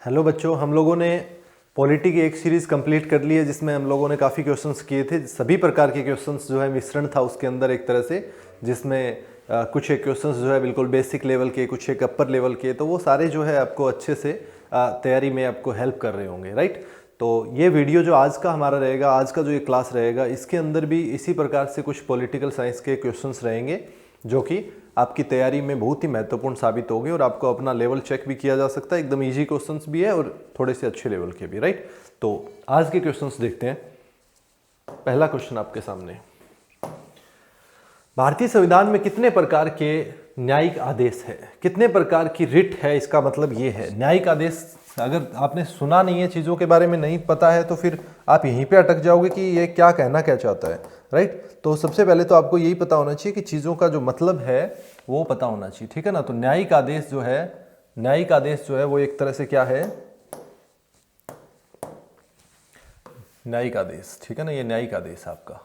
Hello बच्चों, हम लोगों ने पॉलिटी की एक सीरीज़ कंप्लीट कर ली है जिसमें हम लोगों ने काफ़ी क्वेश्चंस किए थे। सभी प्रकार के क्वेश्चंस जो है मिश्रण था उसके अंदर एक तरह से, जिसमें कुछ एक क्वेश्चंस जो है बिल्कुल बेसिक लेवल के, कुछ एक अपर लेवल के, तो वो सारे जो है आपको अच्छे से तैयारी में आपको हेल्प कर रहे होंगे, राइट। तो ये वीडियो जो आज का हमारा रहेगा, आज का जो ये क्लास रहेगा, इसके अंदर भी इसी प्रकार से कुछ पॉलिटिकल साइंस के क्वेश्चंस रहेंगे जो कि आपकी तैयारी में बहुत ही महत्वपूर्ण साबित होंगे और आपको अपना लेवल चेक भी किया जा सकता है। एकदम इजी क्वेश्चंस भी है और थोड़े से अच्छे लेवल के भी, राइट। तो आज के क्वेश्चंस देखते हैं। पहला क्वेश्चन आपके सामने, भारतीय संविधान में कितने प्रकार के न्यायिक आदेश है? कितने प्रकार की रिट है? इसका मतलब ये है न्यायिक आदेश। अगर आपने सुना नहीं है, चीज़ों के बारे में नहीं पता है, तो फिर आप यहीं पे अटक जाओगे कि ये क्या कहना क्या चाहता है, राइट। तो सबसे पहले तो आपको यही पता होना चाहिए कि चीज़ों का जो मतलब है वो पता होना चाहिए, ठीक है ना। तो न्यायिक आदेश जो है, न्यायिक आदेश जो है वो एक तरह से क्या है, न्यायिक आदेश, ठीक है ना। ये न्यायिक आदेश आपका।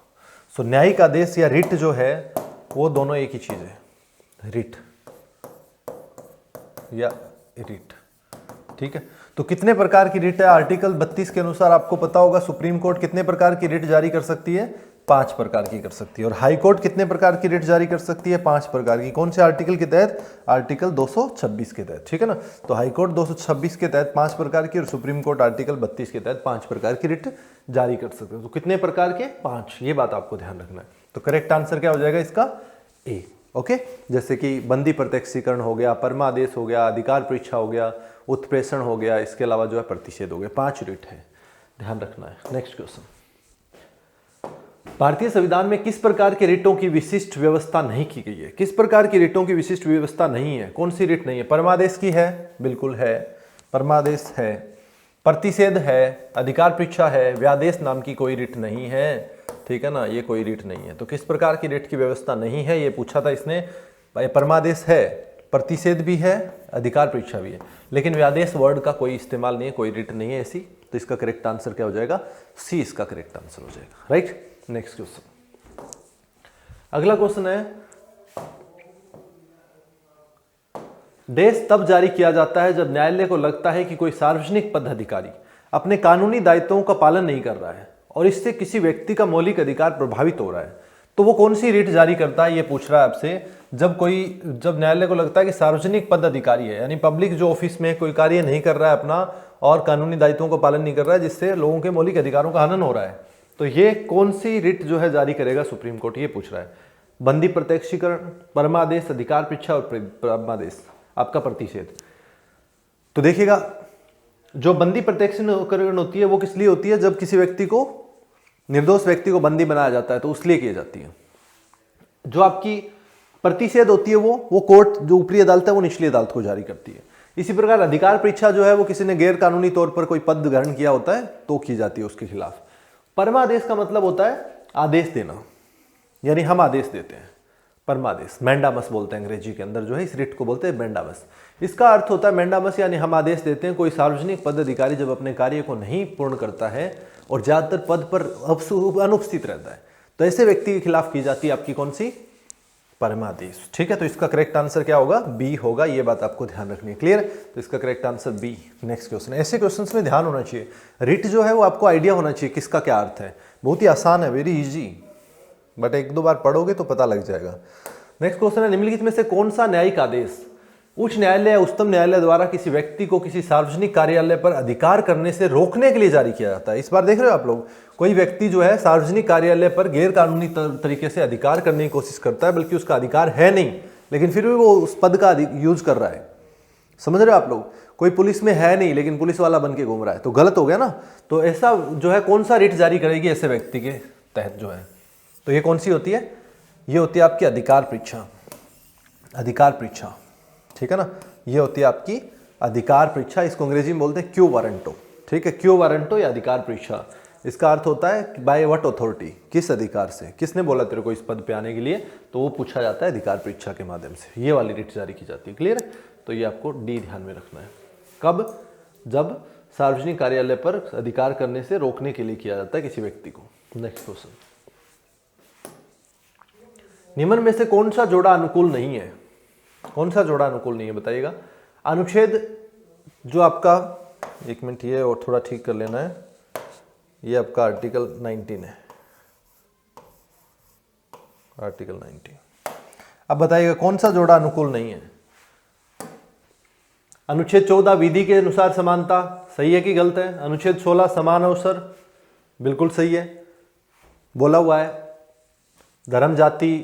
सो न्यायिक आदेश या रिट जो है वो दोनों एक ही चीज़ है, रिट या रिट, ठीक है। तो कितने प्रकार की रिट है? आर्टिकल 32 के अनुसार आपको पता होगा सुप्रीम कोर्ट कितने प्रकार की रिट जारी कर सकती है? 5 प्रकार की कर सकती है। और हाई कोर्ट कितने प्रकार की रिट जारी कर सकती है? 5 प्रकार की। कौन से आर्टिकल के तहत? आर्टिकल 226 के तहत, ठीक है ना। तो हाई कोर्ट 226 के तहत 5 प्रकार की और सुप्रीम कोर्ट आर्टिकल 32 के तहत 5 प्रकार की रिट जारी कर सकते हैं। तो कितने प्रकार के? 5। ये बात आपको ध्यान रखना है। तो करेक्ट आंसर क्या हो जाएगा इसका? ए। ओके। जैसे कि बंदी प्रत्यक्षीकरण हो गया, परमादेश हो गया, अधिकार परीक्षा हो गया, उत्प्रेषण हो गया, इसके अलावा जो है प्रतिषेध हो गया। 5 रिट है, ध्यान रखना है। नेक्स्ट क्वेश्चन, भारतीय संविधान में किस प्रकार के रिटों की विशिष्ट व्यवस्था नहीं की गई है? किस प्रकार की रिटों की विशिष्ट व्यवस्था नहीं है? कौन सी रिट नहीं है? परमादेश की है, बिल्कुल है, परमादेश है। प्रतिषेध है, अधिकार परीक्षा है, व्यादेश नाम की कोई रिट नहीं है, ठीक है ना। ये कोई रिट नहीं है। तो किस प्रकार की रिट की व्यवस्था नहीं है ये पूछा था इसने। परमादेश है, प्रतिषेध भी है, अधिकार परीक्षा भी है, लेकिन व्यादेश वर्ड का कोई इस्तेमाल नहीं है, कोई रिट नहीं है ऐसी। तो इसका करेक्ट आंसर क्या हो जाएगा? सी इसका करेक्ट आंसर हो जाएगा, राइट। नेक्स्ट क्वेश्चन, अगला क्वेश्चन है, देश तब जारी किया जाता है जब न्यायालय को लगता है कि कोई सार्वजनिक पद अधिकारी अपने कानूनी दायित्वों का पालन नहीं कर रहा है और इससे किसी व्यक्ति का मौलिक अधिकार प्रभावित हो रहा है। तो वो कौन सी रिट जारी करता है ये पूछ रहा है आपसे। जब न्यायालय को लगता है कि सार्वजनिक पद अधिकारी है, यानी पब्लिक जो ऑफिस में कोई कार्य नहीं कर रहा है अपना और कानूनी दायित्वों का पालन नहीं कर रहा है, जिससे लोगों के मौलिक अधिकारों का हनन हो रहा है, तो ये कौन सी रिट जो है जारी करेगा सुप्रीम कोर्ट, ये पूछ रहा है। बंदी प्रत्यक्षीकरण, परमादेश, अधिकार परीक्षा और परमादेश, आपका प्रतिषेध। तो देखिएगा, जो बंदी प्रत्यक्षीकरण होती है वो किस लिए होती है? जब किसी व्यक्ति को, निर्दोष व्यक्ति को बंदी बनाया जाता है तो उसलिए की जाती है। जो आपकी प्रतिषेध होती है वो कोर्ट, जो ऊपरी अदालत है वो निचली अदालत को जारी करती है। इसी प्रकार अधिकार परीक्षा जो है वो किसी ने गैर कानूनी तौर पर कोई पद ग्रहण किया होता है तो की जाती है उसके खिलाफ। परमादेश का मतलब होता है आदेश देना, यानी हम आदेश देते हैं। परमादेश, मैंडामस बोलते हैं अंग्रेजी के अंदर, जो है इस रिट को बोलते हैं मैंडामस। इसका अर्थ होता है मैंडामस, यानी हम आदेश देते हैं। कोई सार्वजनिक पद अधिकारी जब अपने कार्य को नहीं पूर्ण करता है और ज्यादातर पद पर अनुपस्थित रहता है, तो ऐसे व्यक्ति के खिलाफ की जाती है आपकी कौन सी? परमादेश, ठीक है। तो इसका करेक्ट आंसर क्या होगा? बी होगा। ये बात आपको ध्यान रखनी है, क्लियर। तो इसका correct answer B. Next question, ऐसे क्वेश्चंस में ध्यान होना चाहिए। रिट जो है वो आपको आइडिया होना चाहिए किसका क्या अर्थ है। बहुत ही आसान है, वेरी इजी, बट एक दो बार पढ़ोगे तो पता लग जाएगा। नेक्स्ट क्वेश्चन है, निम्नलिखित में से कौन सा न्यायिक आदेश उच्च न्यायालय या उच्चतम न्यायालय द्वारा किसी व्यक्ति को किसी सार्वजनिक कार्यालय पर अधिकार करने से रोकने के लिए जारी किया जाता है? इस बार देख रहे हो आप लोग, कोई व्यक्ति जो है सार्वजनिक कार्यालय पर गैर कानूनी तरीके से अधिकार करने की कोशिश करता है, बल्कि उसका अधिकार है नहीं, लेकिन फिर भी वो उस पद का यूज कर रहा है। समझ रहे हो आप लोग? कोई पुलिस में है नहीं लेकिन पुलिस वाला बन के घूम रहा है, तो गलत हो गया ना। तो ऐसा जो है कौन सा रिट जारी करेगी ऐसे व्यक्ति के तहत जो है? तो ये कौन सी होती है? ये होती है आपकी अधिकार परीक्षा। अधिकार परीक्षा, ठीक है ना। ये होती है आपकी अधिकार परीक्षा। इसको अंग्रेजी में बोलते हैं क्यू वारंटो, ठीक है। क्यू वारंटो या अधिकार परीक्षा, इसका अर्थ होता है बाय व्हाट अथॉरिटी, किस अधिकार से, किसने बोला तेरे को इस पद पे आने के लिए, तो वो पूछा जाता है अधिकार परीक्षा के माध्यम से। ये वाली रिट जारी की जाती है, क्लियर। तो ये आपको डी ध्यान में रखना है। कब? जब सार्वजनिक कार्यालय पर अधिकार करने से रोकने के लिए किया जाता है किसी व्यक्ति को। नेक्स्ट क्वेश्चन, निम्न में से कौन सा जोड़ा अनुकूल नहीं है? कौन सा जोड़ा अनुकूल नहीं है बताइएगा। अनुच्छेद जो आपका एक मिनट, ये और थोड़ा ठीक कर लेना है। ये आपका आर्टिकल 19 है, आर्टिकल 19। अब बताइएगा कौन सा जोड़ा अनुकूल नहीं है। अनुच्छेद 14 विधि के अनुसार समानता, सही है कि गलत है? अनुच्छेद 16 समान अवसर, बिल्कुल सही है, बोला हुआ है। धर्म जाति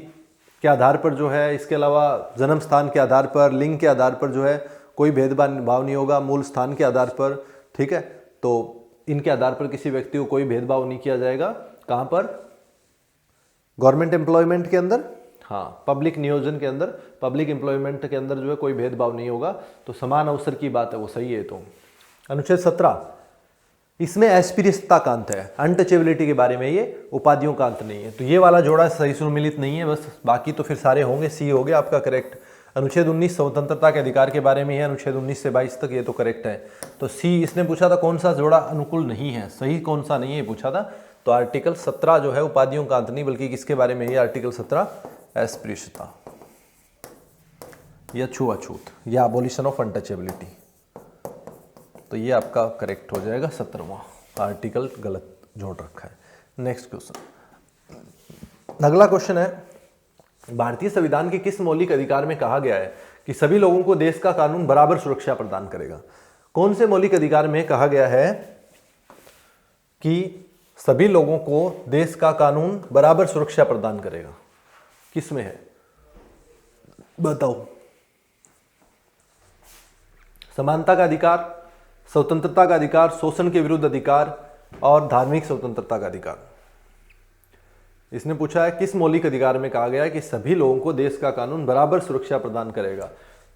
के आधार पर जो है, इसके अलावा जन्म स्थान के आधार पर, लिंग के आधार पर जो है कोई भेदभाव नहीं होगा, मूल स्थान के आधार पर, ठीक है। तो इनके आधार पर किसी व्यक्ति को कोई भेदभाव नहीं किया जाएगा। कहां पर? गवर्नमेंट एम्प्लॉयमेंट के अंदर, हाँ, पब्लिक नियोजन के अंदर, पब्लिक एम्प्लॉयमेंट के अंदर जो है कोई भेदभाव नहीं होगा। तो समान अवसर की बात है, वो सही है। तो अनुच्छेद 17, इसमें अस्पृश्यता का अंत है, अनटचेबिलिटी के बारे में, ये उपाधियों का अंत नहीं है। तो ये वाला जोड़ा सही सुमिलित नहीं है, बस बाकी तो फिर सारे होंगे। सी हो गया आपका करेक्ट। अनुच्छेद 19 स्वतंत्रता के अधिकार के बारे में है, अनुच्छेद 19 से 22 तक, ये तो करेक्ट है। तो सी, इसने पूछा था कौन सा जोड़ा अनुकूल नहीं है, सही कौन सा नहीं है पूछा था। तो आर्टिकल 17 जो है उपाधियों का अंत नहीं, बल्कि किसके बारे में है? आर्टिकल 17 अस्पृश्यता या छुआछूत या अबोलिशन ऑफ अनटचेबिलिटी। तो ये आपका करेक्ट हो जाएगा 17वां आर्टिकल, गलत जोड़ रखा है। नेक्स्ट क्वेश्चन, अगला क्वेश्चन है, भारतीय संविधान के किस मौलिक अधिकार में कहा गया है कि सभी लोगों को देश का कानून बराबर सुरक्षा प्रदान करेगा? कौन से मौलिक अधिकार में कहा गया है कि सभी लोगों को देश का कानून बराबर सुरक्षा प्रदान करेगा? किस में है बताओ? समानता का अधिकार, स्वतंत्रता का अधिकार, शोषण के विरुद्ध अधिकार और धार्मिक स्वतंत्रता का अधिकार। इसने पूछा है किस मौलिक अधिकार में कहा गया है कि सभी लोगों को देश का कानून बराबर सुरक्षा प्रदान करेगा।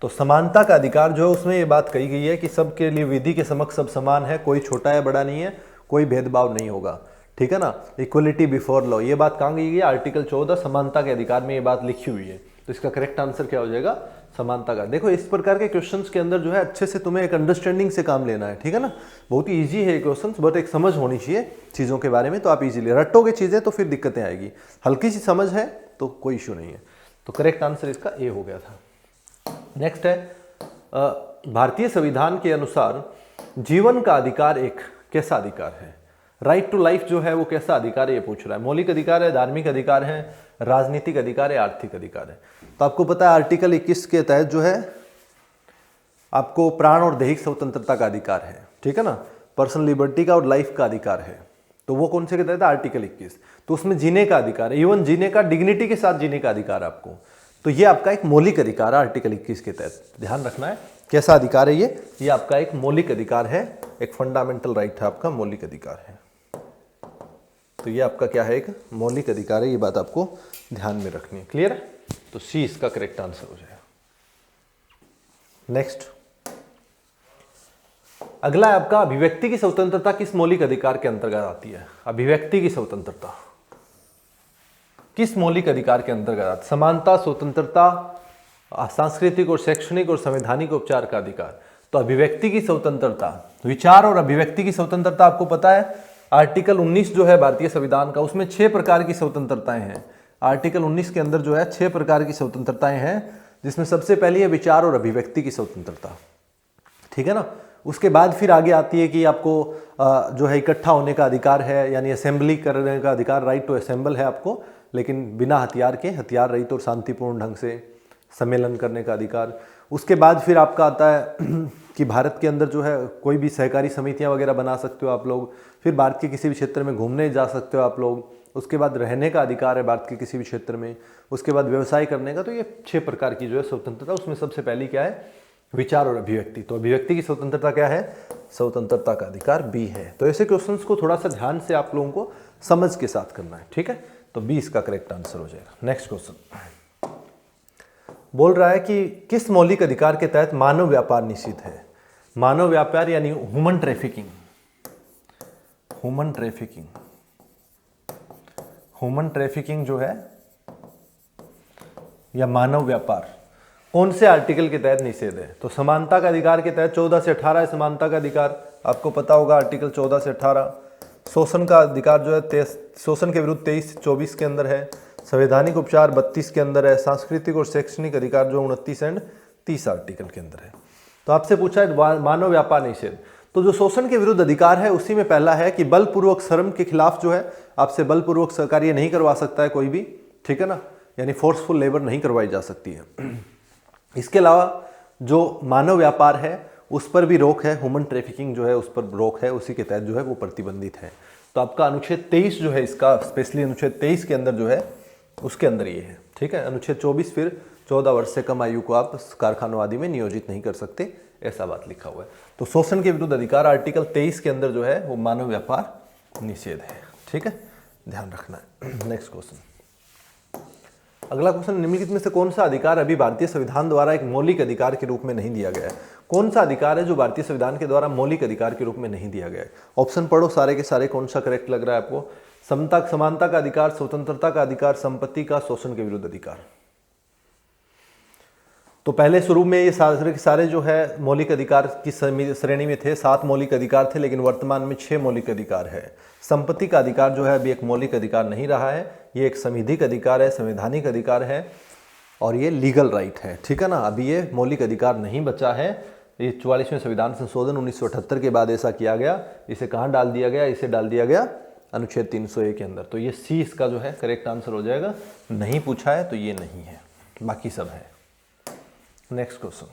तो समानता का अधिकार जो है उसमें ये बात कही गई है कि सबके लिए विधि के समक्ष सब समान है, कोई छोटा या बड़ा नहीं है, कोई भेदभाव नहीं होगा, ठीक है ना। इक्वलिटी बिफोर लॉ, ये बात कहाँ गई है? आर्टिकल 14 समानता के अधिकार में ये बात लिखी हुई है। तो इसका करेक्ट आंसर क्या हो जाएगा? समानता का। देखो इस प्रकार के क्वेश्चंस के अंदर जो है अच्छे से तुम्हें एक अंडरस्टैंडिंग से काम लेना है, ठीक है ना। बहुत ही इजी है ये क्वेश्चंस, बट एक समझ होनी चाहिए चीज़ों के बारे में, तो आप इजीली रटोगे चीज़ें तो फिर दिक्कतें आएगी। हल्की सी समझ है तो कोई इशू नहीं है। तो करेक्ट आंसर इसका ए हो गया था। नेक्स्ट है, भारतीय संविधान के अनुसार जीवन का अधिकार एक कैसा अधिकार है? राइट टू लाइफ जो है वो कैसा अधिकार है ये पूछ रहा है। मौलिक अधिकार है, धार्मिक अधिकार है, राजनीतिक अधिकार है, आर्थिक अधिकार है। तो आपको पता है आर्टिकल 21 के तहत जो है आपको प्राण और दैहिक स्वतंत्रता का अधिकार है, ठीक है ना। पर्सनल लिबर्टी का और लाइफ का अधिकार है। तो वो कौन से के तहत है? आर्टिकल 21। तो उसमें जीने का अधिकार है, इवन जीने का, डिग्निटी के साथ जीने का अधिकार है आपको। तो ये आपका एक मौलिक अधिकार है आर्टिकल 21 के तहत, ध्यान रखना है। कैसा अधिकार है ये आपका एक मौलिक अधिकार है, एक फंडामेंटल राइट है आपका, मौलिक अधिकार है। तो ये आपका क्या है? एक मौलिक अधिकार है, ये बात आपको ध्यान में रखनी है। क्लियर है? तो सी इसका करेक्ट आंसर हो जाएगा। नेक्स्ट, अगला है आपका अभिव्यक्ति की स्वतंत्रता किस मौलिक अधिकार के अंतर्गत आती है? अभिव्यक्ति की स्वतंत्रता किस मौलिक अधिकार के अंतर्गत आती है? समानता, स्वतंत्रता, सांस्कृतिक और शैक्षणिक और संवैधानिक उपचार का अधिकार। तो अभिव्यक्ति की स्वतंत्रता, विचार और अभिव्यक्ति की स्वतंत्रता आपको पता है आर्टिकल 19 जो है भारतीय संविधान का, उसमें 6 प्रकार की स्वतंत्रताएं हैं। आर्टिकल 19 के अंदर जो है 6 प्रकार की स्वतंत्रताएं हैं, जिसमें सबसे पहली है विचार और अभिव्यक्ति की स्वतंत्रता, ठीक है ना। उसके बाद फिर आगे आती है कि आपको जो है इकट्ठा होने का अधिकार है, यानी असेंबली करने का अधिकार, राइट टू असेंबल है आपको, लेकिन बिना हथियार के, हथियार रहित और शांतिपूर्ण ढंग से सम्मेलन करने का अधिकार। उसके बाद फिर आपका आता है कि भारत के अंदर जो है कोई भी सहकारी समितियां वगैरह बना सकते हो आप लोग। फिर भारत के किसी भी क्षेत्र में घूमने जा सकते हो आप लोग। उसके बाद रहने का अधिकार है भारत के किसी भी क्षेत्र में। उसके बाद व्यवसाय करने का। तो ये 6 प्रकार की जो है स्वतंत्रता, उसमें सबसे पहली क्या है? विचार और अभिव्यक्ति। तो अभिव्यक्ति की स्वतंत्रता क्या है? स्वतंत्रता का अधिकार बी है। तो ऐसे क्वेश्चंस को थोड़ा सा ध्यान से आप लोगों को समझ के साथ करना है, ठीक है। तो बी इसका करेक्ट आंसर हो जाएगा। नेक्स्ट क्वेश्चन बोल रहा है कि किस मौलिक अधिकार के तहत मानव व्यापार निषिद्ध है? मानव व्यापार यानी human trafficking. Human trafficking, human trafficking जो है या मानव व्यापार कौन से आर्टिकल के तहत निषेध है? तो समानता का अधिकार के तहत 14 से 18 है समानता का अधिकार, आपको पता होगा आर्टिकल 14 से 18। शोषण का अधिकार जो है शोषण के विरुद्ध 23 से 24 के अंदर है। संवैधानिक उपचार 32 के अंदर है। सांस्कृतिक और शैक्षणिक अधिकार जो 29 एंड 30 आर्टिकल के अंदर है। तो आपसे पूछा है मानव व्यापार निषेध, तो जो शोषण के विरुद्ध अधिकार है उसी में पहला है कि बलपूर्वक श्रम के खिलाफ जो है आपसे बलपूर्वक कार्य नहीं करवा सकता है कोई भी, ठीक है ना, यानी फोर्सफुल लेबर नहीं करवाई जा सकती है। इसके अलावा जो मानव व्यापार है उस पर भी रोक है, ह्यूमन ट्रैफिकिंग जो है उस पर रोक है, उसी के तहत जो है वो प्रतिबंधित है। तो आपका अनुच्छेद 23 जो है इसका, स्पेशली अनुच्छेद 23 के अंदर जो है उसके अंदर ये है, ठीक है। अनुच्छेद 24 फिर 14 वर्ष से कम आयु को आप कारखानों आदि में नियोजित नहीं कर सकते, ऐसा बात लिखा हुआ है। तो शोषण के विरुद्ध अधिकार आर्टिकल 23 के अंदर जो है वो मानव व्यापार निषेध है, ठीक है, ध्यान रखना है। नेक्स्ट क्वेश्चन, अगला क्वेश्चन, निम्नलिखित में से कौन सा अधिकार अभी भारतीय संविधान द्वारा एक मौलिक अधिकार के रूप में नहीं दिया गया है? कौन सा अधिकार है जो भारतीय संविधान के द्वारा मौलिक अधिकार के रूप में नहीं दिया गया है? ऑप्शन पढ़ो सारे के सारे, कौन सा करेक्ट लग रहा है आपको? समता समानता का अधिकार, स्वतंत्रता का अधिकार, संपत्ति का, शोषण के विरुद्ध अधिकार। तो पहले शुरू में ये सारे के सारे जो है मौलिक अधिकार की श्रेणी में थे, 7 मौलिक अधिकार थे, लेकिन वर्तमान में 6 मौलिक अधिकार है। संपत्ति का अधिकार जो है अभी एक मौलिक अधिकार नहीं रहा है, ये एक संविधिक अधिकार है, संवैधानिक अधिकार है और ये लीगल राइट है, ठीक है ना। अभी ये मौलिक अधिकार नहीं बचा है। ये 44वें संविधान संशोधन 1978 के बाद ऐसा किया गया। इसे कहाँ डाल दिया गया? इसे डाल दिया गया अनुच्छेद 301 के अंदर। तो ये सी इसका जो है करेक्ट आंसर हो जाएगा। नहीं पूछा है तो ये नहीं है, बाकी सब है। नेक्स्ट क्वेश्चन,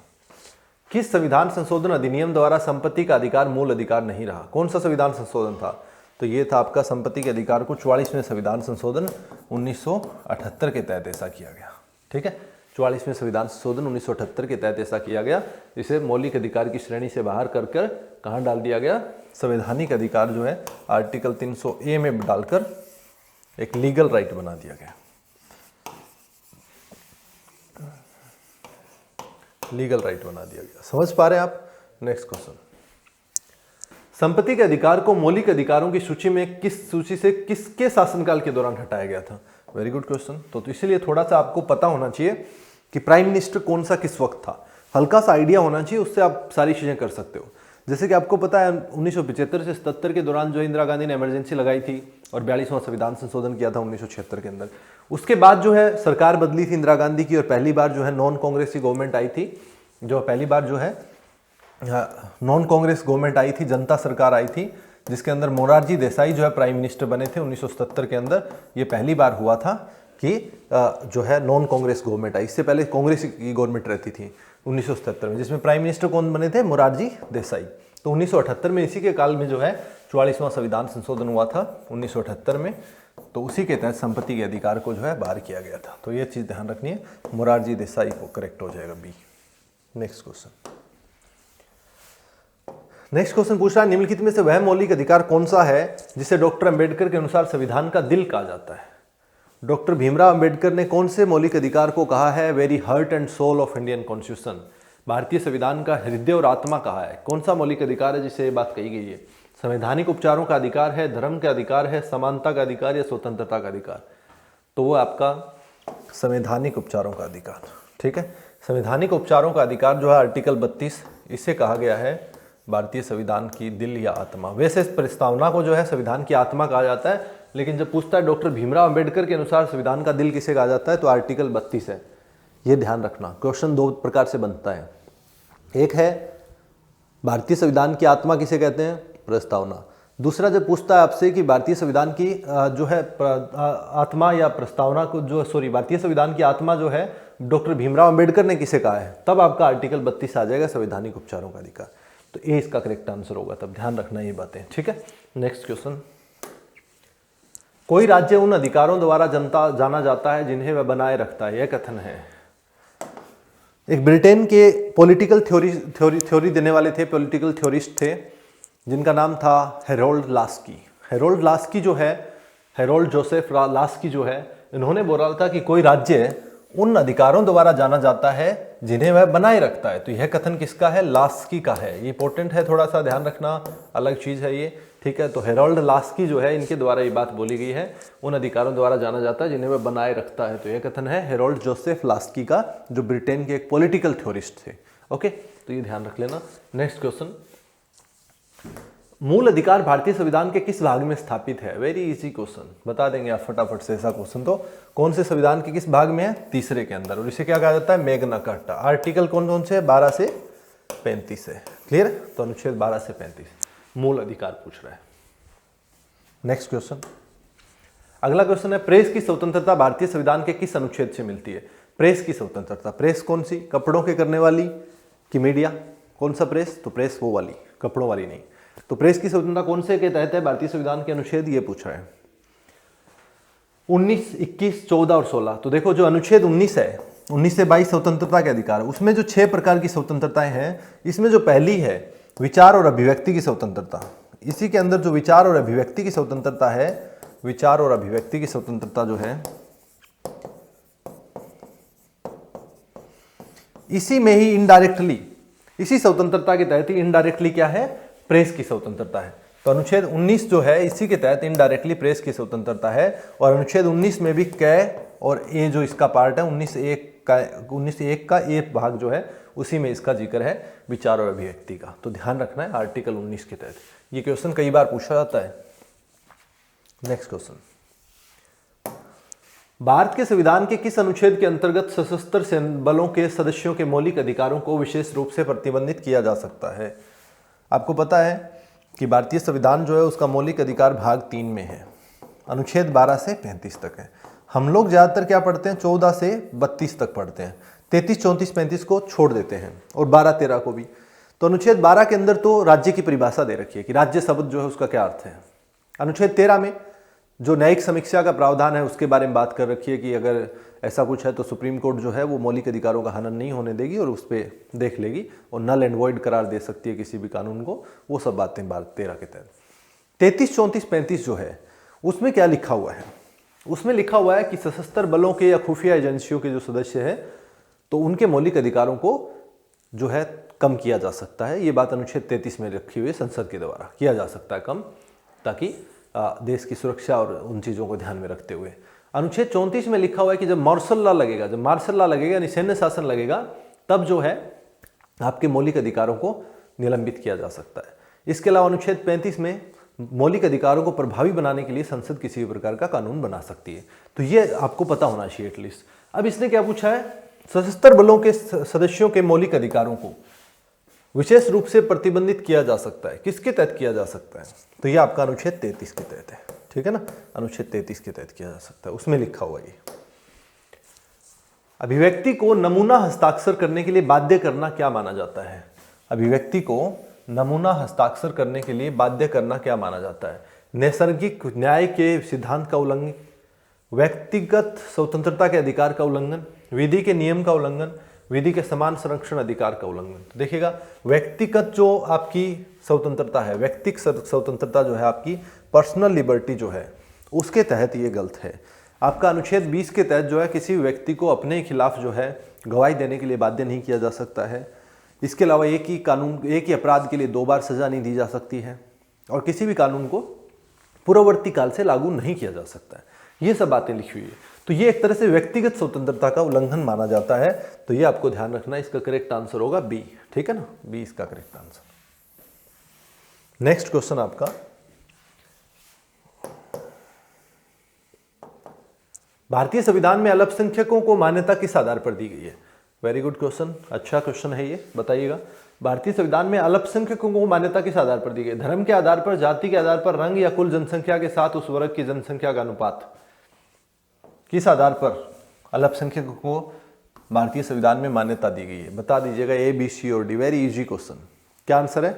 किस संविधान संशोधन अधिनियम द्वारा संपत्ति का अधिकार मूल अधिकार नहीं रहा? कौन सा संविधान संशोधन था? तो ये था आपका संपत्ति के अधिकार को 44वें संविधान संशोधन 1978 के तहत ऐसा किया गया, ठीक है। 44वें संविधान संशोधन 1978 के तहत ऐसा किया गया, जिसे मौलिक अधिकार की श्रेणी से बाहर कर कहाँ डाल दिया गया? संवैधानिक अधिकार जो है आर्टिकल 300A में डालकर एक लीगल राइट बना दिया गया, लीगल राइट बना दिया गया। समझ पा रहे हैं आप? नेक्स्ट क्वेश्चन, संपत्ति के अधिकार को मौलिक अधिकारों की सूची में किस सूची से किसके शासनकाल के दौरान हटाया गया था? Very good question. तो इसीलिए थोड़ा सा आपको पता होना चाहिए कि प्राइम मिनिस्टर कौन सा किस वक्त था, हल्का सा आइडिया होना चाहिए, उससे आप सारी चीजें कर सकते हो। जैसे कि आपको पता है 1975 से 77 के दौरान जो इंदिरा गांधी ने इमरजेंसी लगाई थी और 42वां संविधान संशोधन किया था 1976 के अंदर। उसके बाद जो है सरकार बदली थी इंदिरा गांधी की और पहली बार जो है नॉन कांग्रेस की गवर्नमेंट आई थी, जो पहली बार जो है नॉन कांग्रेस गवर्नमेंट आई थी, जनता सरकार आई थी, जिसके अंदर मोरारजी देसाई जो है प्राइम मिनिस्टर बने थे 1977 के अंदर। ये पहली बार हुआ था कि जो है नॉन कांग्रेस गवर्नमेंट आई। इससे पहले कांग्रेस की गवर्नमेंट रहती थी 1977 में, जिसमें प्राइम मिनिस्टर कौन बने थे? मोरारजी देसाई। तो 1978 में इसी के काल में जो है 44वां संविधान संशोधन हुआ था 1978 में। तो उसी के तहत संपत्ति के अधिकार को जो है बाहर किया गया था। तो ये चीज़ ध्यान रखनी है, मोरारजी देसाई को करेक्ट हो जाएगा B. Next question, next question पूछ रहा है निम्नलिखित में से वह मौलिक अधिकार कौन सा है जिसे डॉक्टर अंबेडकर के अनुसार संविधान का दिल कहा जाता है? डॉक्टर भीमराव अंबेडकर ने कौन से मौलिक अधिकार को कहा है very heart and soul of Indian constitution? भारतीय संविधान का हृदय और आत्मा कहा है। कौन सा मौलिक अधिकार है जिसे ये बात कही गई है? संवैधानिक उपचारों का अधिकार है, धर्म का अधिकार है, समानता का अधिकार या स्वतंत्रता का अधिकार? तो वो आपका संवैधानिक उपचारों का अधिकार, ठीक है। संवैधानिक उपचारों का अधिकार जो है आर्टिकल 32, इसे कहा गया है भारतीय संविधान की दिल या आत्मा। वैसे इस प्रस्तावना को जो है संविधान की आत्मा कहा जाता है, लेकिन जब पूछता है डॉक्टर भीमराव अंबेडकर के अनुसार संविधान का दिल किसे कहा जाता है, तो आर्टिकल 32 है। ये ध्यान रखना, क्वेश्चन 2 प्रकार से बनता है। एक है भारतीय संविधान की आत्मा किसे कहते हैं? प्रस्तावना। दूसरा जब पूछता है आपसे कि भारतीय संविधान की जो है आत्मा या प्रस्तावना को जो भारतीय संविधान की आत्मा जो है डॉक्टर भीमराव अंबेडकर ने किसे कहा है, तब आपका आर्टिकल 32 आ जाएगा, संवैधानिक उपचारों का अधिकार। तो ए इसका करेक्ट आंसर होगा, तब ध्यान रखना ये बातें, ठीक है। नेक्स्ट क्वेश्चन, कोई राज्य उन अधिकारों द्वारा जनता जाना जाता है जिन्हें वह बनाए रखता है, यह कथन है। एक ब्रिटेन के पॉलिटिकल थ्योरी देने वाले थे, पॉलिटिकल थ्योरिस्ट थे, जिनका नाम था हेरोल्ड लास्की। हेरोल्ड लास्की जो है, हेरोल्ड जोसेफ लास्की जो है, इन्होंने बोला था कि कोई राज्य उन अधिकारों द्वारा जाना जाता है जिन्हें वह बनाए रखता है। तो यह कथन किसका है? लास्की का है। ये इंपॉर्टेंट है, थोड़ा सा ध्यान रखना, अलग चीज है ये, ठीक है। तो हेरोल्ड लास्की जो है, इनके द्वारा ये बात बोली गई है, उन अधिकारों द्वारा जाना जाता है जिन्हें वह बनाए रखता है। तो यह कथन है हेरोल्ड जोसेफ लास्की का, जो ब्रिटेन के एक पॉलिटिकल थ्योरिस्ट थे। ओके, तो ये ध्यान रख लेना। नेक्स्ट क्वेश्चन, मूल अधिकार भारतीय संविधान के किस भाग में स्थापित है? वेरी इजी क्वेश्चन, बता देंगे आप फटाफट से ऐसा क्वेश्चन। तो कौन से संविधान के किस भाग में है? तीसरे के अंदर। और इसे क्या कहा जाता है? Magna carta. आर्टिकल कौन कौन से? 12 से 35 है, क्लियर है? तो अनुच्छेद 12 से 35 मूल अधिकार पूछ रहा है। नेक्स्ट क्वेश्चन, अगला क्वेश्चन है प्रेस की स्वतंत्रता भारतीय संविधान के किस अनुच्छेद से मिलती है? प्रेस की स्वतंत्रता, प्रेस कौन सी, कपड़ों के करने वाली कि मीडिया? कौन सा प्रेस? तो प्रेस वो वाली, कपड़ों वाली नहीं। तो प्रेस की स्वतंत्रता कौन से के तहत है भारतीय संविधान के अनुच्छेद? ये पूछ रहे हैं 19, 21, 14 और 16। तो देखो जो अनुच्छेद 19 है, 19 से 22 स्वतंत्रता के अधिकार, उसमें जो 6 प्रकार की स्वतंत्रताएं हैं, इसमें जो पहली है विचार और अभिव्यक्ति की स्वतंत्रता, इसी के अंदर जो विचार और अभिव्यक्ति की स्वतंत्रता है, विचार और अभिव्यक्ति की स्वतंत्रता जो है, इसी में ही इनडायरेक्टली, इसी स्वतंत्रता के तहत ही इनडायरेक्टली क्या है? प्रेस की स्वतंत्रता है। तो अनुच्छेद 19 जो है इसी के तहत इनडायरेक्टली प्रेस की स्वतंत्रता है। और अनुच्छेद 19 में भी क और ए जो इसका पार्ट है 19(1) का ए भाग जो है उसी में इसका जिक्र है विचार और अभिव्यक्ति का। तो ध्यान रखना है आर्टिकल 19 के तहत। ये क्वेश्चन कई बार पूछा जाता है। नेक्स्ट क्वेश्चन, भारत के संविधान के किस अनुच्छेद के अंतर्गत सशस्त्र सेना बलों के सदस्यों के मौलिक अधिकारों को विशेष रूप से प्रतिबंधित किया जा सकता है? आपको पता है कि भारतीय संविधान जो है उसका मौलिक अधिकार भाग 3 में है, अनुच्छेद 12 से 35 तक है। हम लोग ज़्यादातर क्या पढ़ते हैं? 14 से 32 तक पढ़ते हैं, 33, 34, 35 को छोड़ देते हैं और 12, 13 को भी। तो अनुच्छेद 12 के अंदर तो राज्य की परिभाषा दे रखी है कि राज्य शब्द जो है उसका क्या अर्थ है। अनुच्छेद 13 में जो न्यायिक समीक्षा का प्रावधान है उसके बारे में बात कर रखी है कि अगर ऐसा कुछ है तो सुप्रीम कोर्ट जो है वो मौलिक अधिकारों का हनन नहीं होने देगी और उस पर देख लेगी और नल एंड वॉइड करार दे सकती है किसी भी कानून को। वो सब बातें 13 के तहत। 33, 34, 35 जो है उसमें क्या लिखा हुआ है? उसमें लिखा हुआ है कि सशस्त्र बलों के या खुफिया एजेंसियों के जो सदस्य हैं तो उनके मौलिक अधिकारों को जो है कम किया जा सकता है। ये बात अनुच्छेद 33 में रखी हुई है, संसद के द्वारा किया जा सकता है कम, ताकि देश की सुरक्षा और उन चीज़ों को ध्यान में रखते हुए। अनुच्छेद 34 में लिखा हुआ है कि जब मार्शल लॉ लगेगा, जब मार्शल लॉ लगेगा यानी सैन्य शासन लगेगा, तब जो है आपके मौलिक अधिकारों को निलंबित किया जा सकता है। इसके अलावा अनुच्छेद 35 में मौलिक अधिकारों को प्रभावी बनाने के लिए संसद किसी भी प्रकार का कानून बना सकती है। तो ये आपको पता होना चाहिए एटलीस्ट। अब इसने क्या पूछा है? सशस्त्र बलों के सदस्यों के मौलिक अधिकारों को विशेष रूप से प्रतिबंधित किया जा सकता है। किसके तहत किया जा सकता है? तो ये आपका अनुच्छेद 33 के तहत है, ठीक है ना? अनुच्छेद 33 के तहत किया जा सकता है, उसमें लिखा हुआ ये। अभिव्यक्ति को नमूना हस्ताक्षर करने के लिए बाध्य करना क्या माना जाता है? अभिव्यक्ति को नमूना हस्ताक्षर करने के लिए बाध्य करना क्या माना जाता है? नैसर्गिक न्याय के सिद्धांत का उल्लंघन, व्यक्तिगत स्वतंत्रता के अधिकार का उल्लंघन, विधि के नियम का उल्लंघन, विधि के समान संरक्षण अधिकार का उल्लंघन। तो देखिएगा व्यक्तिगत जो आपकी स्वतंत्रता है, व्यक्तिगत स्वतंत्रता जो है आपकी पर्सनल लिबर्टी जो है उसके तहत ये गलत है। आपका अनुच्छेद 20 के तहत जो है किसी व्यक्ति को अपने खिलाफ जो है गवाही देने के लिए बाध्य नहीं किया जा सकता है। इसके अलावा एक ही अपराध के लिए 2 बार सजा नहीं दी जा सकती है और किसी भी कानून को पूर्ववर्ती काल से लागू नहीं किया जा सकता है। ये सब बातें लिखी हुई है। तो ये एक तरह से व्यक्तिगत स्वतंत्रता का उल्लंघन माना जाता है। तो ये आपको ध्यान रखना है। इसका करेक्ट आंसर होगा बी, ठीक है ना? बी इसका करेक्ट आंसर। नेक्स्ट क्वेश्चन आपका, भारतीय संविधान में अल्पसंख्यकों को मान्यता किस आधार पर दी गई है? वेरी गुड क्वेश्चन, अच्छा क्वेश्चन है ये। बताइएगा भारतीय संविधान में अल्पसंख्यकों को मान्यता किस आधार पर दी गई? धर्म के आधार पर, जाति के आधार पर, रंग या कुल जनसंख्या के साथ उस वर्ग की जनसंख्या का अनुपात? किस आधार पर अल्पसंख्यकों को भारतीय संविधान में मान्यता दी गई है? बता दीजिएगा। ए, बी, सी और डी। Very easy question. क्या आंसर है?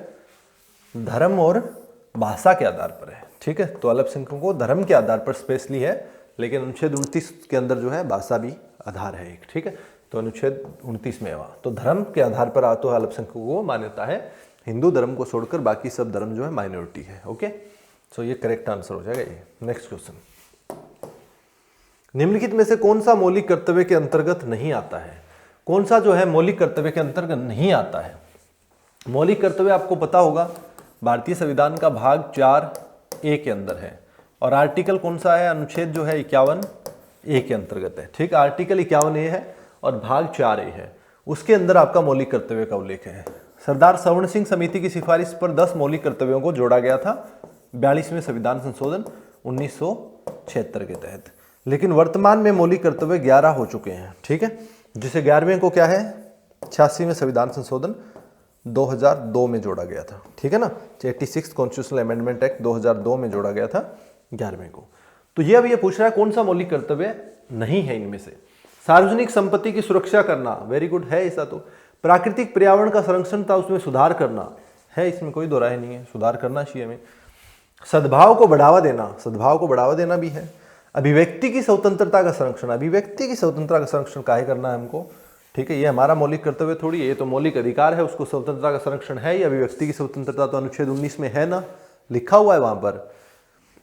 धर्म और भाषा के आधार पर है, ठीक है? तो अल्पसंख्यकों को धर्म के आधार पर स्पेशली है, लेकिन अनुच्छेद 29 के अंदर जो है भाषा भी आधार है एक, ठीक है? तो अनुच्छेद 29 में वहाँ तो धर्म के आधार पर तो अल्पसंख्यकों को मान्यता है। हिंदू धर्म को छोड़कर बाकी सब धर्म जो है माइनॉरिटी है। ओके, सो ये करेक्ट आंसर हो जाएगा ये। नेक्स्ट क्वेश्चन, निम्नलिखित में से कौन सा मौलिक कर्तव्य के अंतर्गत नहीं आता है? कौन सा जो है मौलिक कर्तव्य के अंतर्गत नहीं आता है? मौलिक कर्तव्य आपको पता होगा भारतीय संविधान का भाग 4A के अंदर है और आर्टिकल कौन सा है? अनुच्छेद जो है 51A के अंतर्गत है, ठीक? आर्टिकल 51A है और भाग 4A है। उसके अंदर आपका मौलिक कर्तव्य का उल्लेख है। सरदार सवर्ण सिंह समिति की सिफारिश पर 10 मौलिक कर्तव्यों को जोड़ा गया था 42वें संविधान संशोधन 1976 के तहत, लेकिन वर्तमान में मौलिक कर्तव्य 11 हो चुके हैं, ठीक है? जिसे 11वें को क्या है? 86वें संविधान संशोधन 2002 में जोड़ा गया था, ठीक है ना। 86 कॉन्स्टिट्यूशनल अमेंडमेंट एक्ट 2002 में जोड़ा गया था 11वें को। तो ये अब ये पूछ रहा है कौन सा मौलिक कर्तव्य नहीं है इनमें से। सार्वजनिक संपत्ति की सुरक्षा करना, वेरी गुड है ऐसा। तो प्राकृतिक पर्यावरण का संरक्षण था, उसमें सुधार करना है, इसमें कोई दो राय नहीं है, सुधार करना चाहिए हमें। सद्भाव को बढ़ावा देना, सद्भाव को बढ़ावा देना भी है। अभिव्यक्ति की स्वतंत्रता का संरक्षण, अभिव्यक्ति की स्वतंत्रता का संरक्षण काहे करना है हमको, ठीक है। ये हमारा मौलिक कर्तव्य थोड़ी है, ये तो मौलिक अधिकार है, उसको स्वतंत्रता का संरक्षण है। ये अभिव्यक्ति की स्वतंत्रता तो अनुच्छेद 19 में है ना, लिखा हुआ है वहां पर।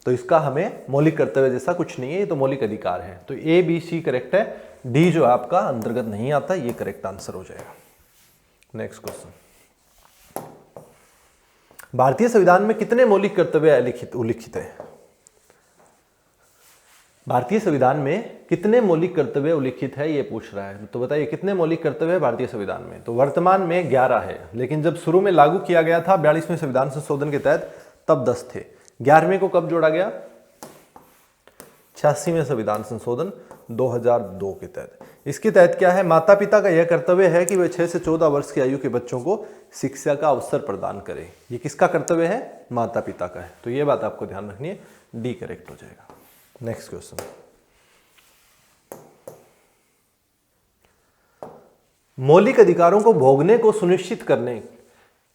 तो इसका हमें मौलिक कर्तव्य जैसा कुछ नहीं है, ये तो मौलिक अधिकार है। तो ए बी सी करेक्ट है, डी जो आपका अंतर्गत नहीं आता, ये करेक्ट आंसर हो जाएगा। नेक्स्ट क्वेश्चन, भारतीय संविधान में कितने मौलिक कर्तव्य उल्लिखित है? भारतीय संविधान में कितने मौलिक कर्तव्य उल्लिखित है ये पूछ रहा है। तो बताइए कितने मौलिक कर्तव्य है भारतीय संविधान में? तो वर्तमान में 11 है, लेकिन जब शुरू में लागू किया गया था 42वें संविधान संशोधन के तहत तब 10 थे। 11वें को कब जोड़ा गया? 86वें संविधान संशोधन 2002 के तहत। इसके तहत क्या है? माता पिता का यह कर्तव्य है कि वे 6 से 14 वर्ष की आयु के बच्चों को शिक्षा का अवसर प्रदान करें। ये किसका कर्तव्य है? माता पिता का है। तो ये बात आपको ध्यान रखनी है, डी करेक्ट हो जाएगा। नेक्स्ट क्वेश्चन, मौलिक अधिकारों को भोगने को सुनिश्चित करने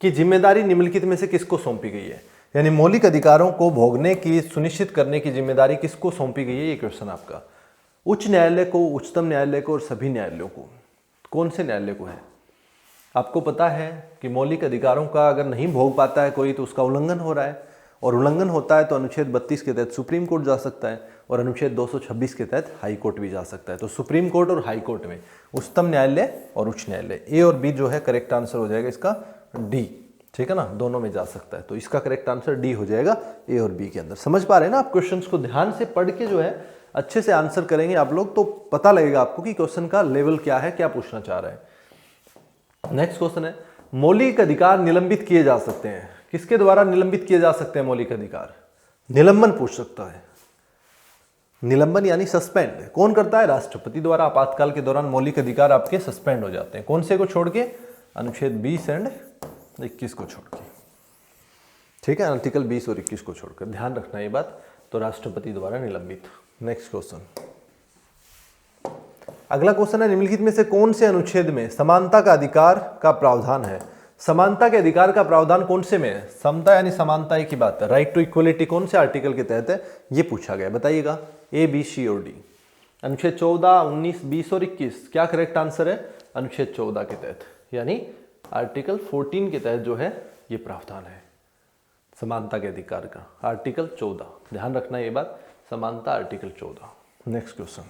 की जिम्मेदारी निम्नलिखित में से किसको सौंपी गई है? यानी मौलिक अधिकारों को भोगने की सुनिश्चित करने की जिम्मेदारी किसको सौंपी गई है, ये क्वेश्चन आपका। उच्च न्यायालय को, उच्चतम न्यायालय को और सभी न्यायालयों को। कौन से न्यायालय को है? आपको पता है कि मौलिक अधिकारों का अगर नहीं भोग पाता है कोई तो उसका उल्लंघन हो रहा है, और उल्लंघन होता है तो अनुच्छेद 32 के तहत सुप्रीम कोर्ट जा सकता है और अनुच्छेद 226 के तहत हाई कोर्ट भी जा सकता है। तो सुप्रीम कोर्ट और हाई कोर्ट में उच्चतम न्यायालय और उच्च न्यायालय, ए और बी जो है करेक्ट आंसर हो जाएगा इसका डी, ठीक है ना, दोनों में जा सकता है। तो इसका करेक्ट आंसर डी हो जाएगा ए और बी के अंदर। समझ पा रहे हैं ना आप? क्वेश्चंस को ध्यान से पढ़ के जो है अच्छे से आंसर करेंगे आप लोग तो पता लगेगा आपको कि क्वेश्चन का लेवल क्या है, क्या पूछना चाह रहा है। नेक्स्ट क्वेश्चन है, मौलिक अधिकार निलंबित किए जा सकते हैं। किसके द्वारा निलंबित किए जा सकते हैं मौलिक अधिकार? निलंबन पूछ सकता है। निलंबन यानी सस्पेंड कौन करता है? राष्ट्रपति द्वारा। आपातकाल के दौरान मौलिक अधिकार आपके सस्पेंड हो जाते हैं। कौन से को छोड़ के? अनुच्छेद 20 एंड 21 को छोड़ के, ठीक है, आर्टिकल 20 और 21 को छोड़कर। ध्यान रखना ये बात। तो राष्ट्रपति द्वारा निलंबित। नेक्स्ट क्वेश्चन, अगला क्वेश्चन है, निम्नलिखित में से कौन से अनुच्छेद में समानता का अधिकार का प्रावधान है? समानता के अधिकार का प्रावधान कौन से में है? समता यानी समानता एक ही बात है। राइट टू इक्वलिटी कौन से आर्टिकल के तहत है, ये पूछा गया। बताइएगा ए बी सी और डी। अनुच्छेद 14, 19, 20 और 21 क्या करेक्ट आंसर है? अनुच्छेद 14 के तहत, यानी आर्टिकल 14 के तहत जो है ये प्रावधान है समानता के अधिकार का। आर्टिकल 14, ध्यान रखना ये बात, समानता आर्टिकल 14। नेक्स्ट क्वेश्चन,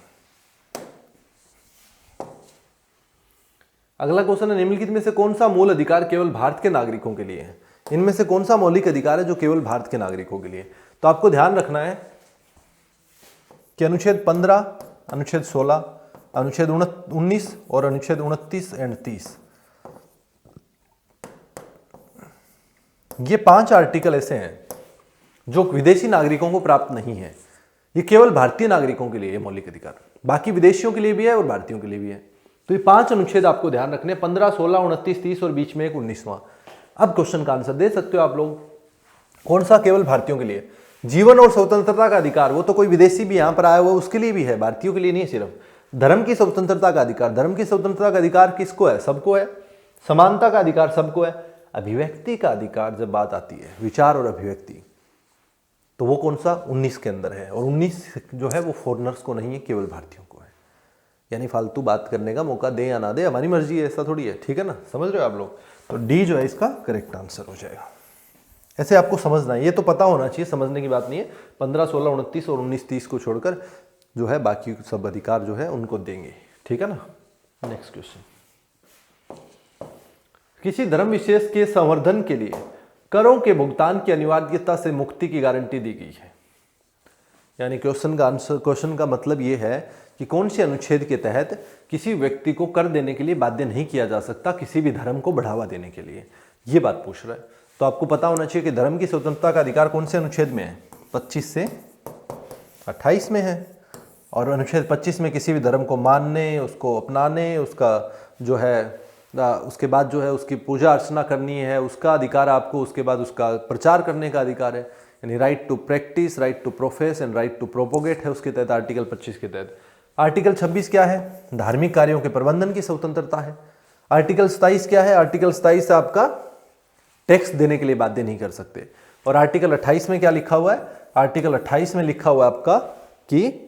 अगला क्वेश्चन है, निम्नलिखित में से कौन सा मूल अधिकार केवल भारत के नागरिकों के लिए है? इनमें से कौन सा मौलिक अधिकार है जो केवल भारत के नागरिकों के लिए? तो आपको ध्यान रखना है कि अनुच्छेद 15, अनुच्छेद 16, अनुच्छेद 19 और अनुच्छेद 29 एंड 30, ये 5 आर्टिकल ऐसे हैं जो विदेशी नागरिकों को प्राप्त नहीं है। ये केवल भारतीय नागरिकों के लिए मौलिक अधिकार, बाकी विदेशियों के लिए भी है और भारतीयों के लिए भी है। तो ये 5 अनुच्छेद आपको ध्यान रखने, 15, 16, 29, 30 और बीच में एक 19वां। अब क्वेश्चन का आंसर दे सकते हो आप लोग, कौन सा केवल भारतीयों के लिए? जीवन और स्वतंत्रता का अधिकार, वो तो कोई विदेशी भी यहां पर आया हुआ उसके लिए भी है, भारतीयों के लिए नहीं सिर्फ। धर्म की स्वतंत्रता का अधिकार, धर्म की स्वतंत्रता का अधिकार किसको है? सबको है। समानता का अधिकार सबको है। अभिव्यक्ति का अधिकार जब बात आती है, विचार और अभिव्यक्ति, तो वो कौन सा? 19 के अंदर है। और 19 जो है वो फॉरेनर्स को नहीं है, केवल भारतीयों को है। यानी फालतू बात करने का मौका दे या ना दे हमारी मर्जी है, ऐसा थोड़ी है, ठीक है ना, समझ रहे हो आप लोग? तो डी जो है इसका करेक्ट आंसर हो जाएगा। ऐसे आपको समझना है, ये तो पता होना चाहिए, समझने की बात नहीं है। 15, 16, 29 और 19, 30 को छोड़कर जो है बाकी सब अधिकार जो है उनको देंगे, ठीक है ना। नेक्स्ट क्वेश्चन, किसी धर्म विशेष के संवर्धन के लिए करों के भुगतान की अनिवार्यता से मुक्ति की गारंटी दी गई है। यानी क्वेश्चन का आंसर, क्वेश्चन का मतलब ये है कि कौन से अनुच्छेद के तहत किसी व्यक्ति को कर देने के लिए बाध्य नहीं किया जा सकता किसी भी धर्म को बढ़ावा देने के लिए, ये बात पूछ रहा है। तो आपको पता होना चाहिए कि धर्म की स्वतंत्रता का अधिकार कौन से अनुच्छेद में है? 25 से 28 में है। और अनुच्छेद 25 में किसी भी धर्म को मानने, उसको अपनाने, उसका जो है उसके बाद जो है उसकी पूजा अर्चना करनी है, उसका अधिकार आपको, उसके बाद उसका प्रचार करने का अधिकार है, यानी right to practice, right to profess and right to propagate है उसके तहत आर्टिकल 25 के तहत। आर्टिकल 26 क्या है? धार्मिक कार्यों के प्रबंधन की स्वतंत्रता है। आर्टिकल 27 क्या है? आर्टिकल 27 आपका टैक्स देने के लिए बाध्य नहीं कर सकते। और आर्टिकल 28 में क्या लिखा हुआ है? आर्टिकल 28 में लिखा हुआ है आपका कि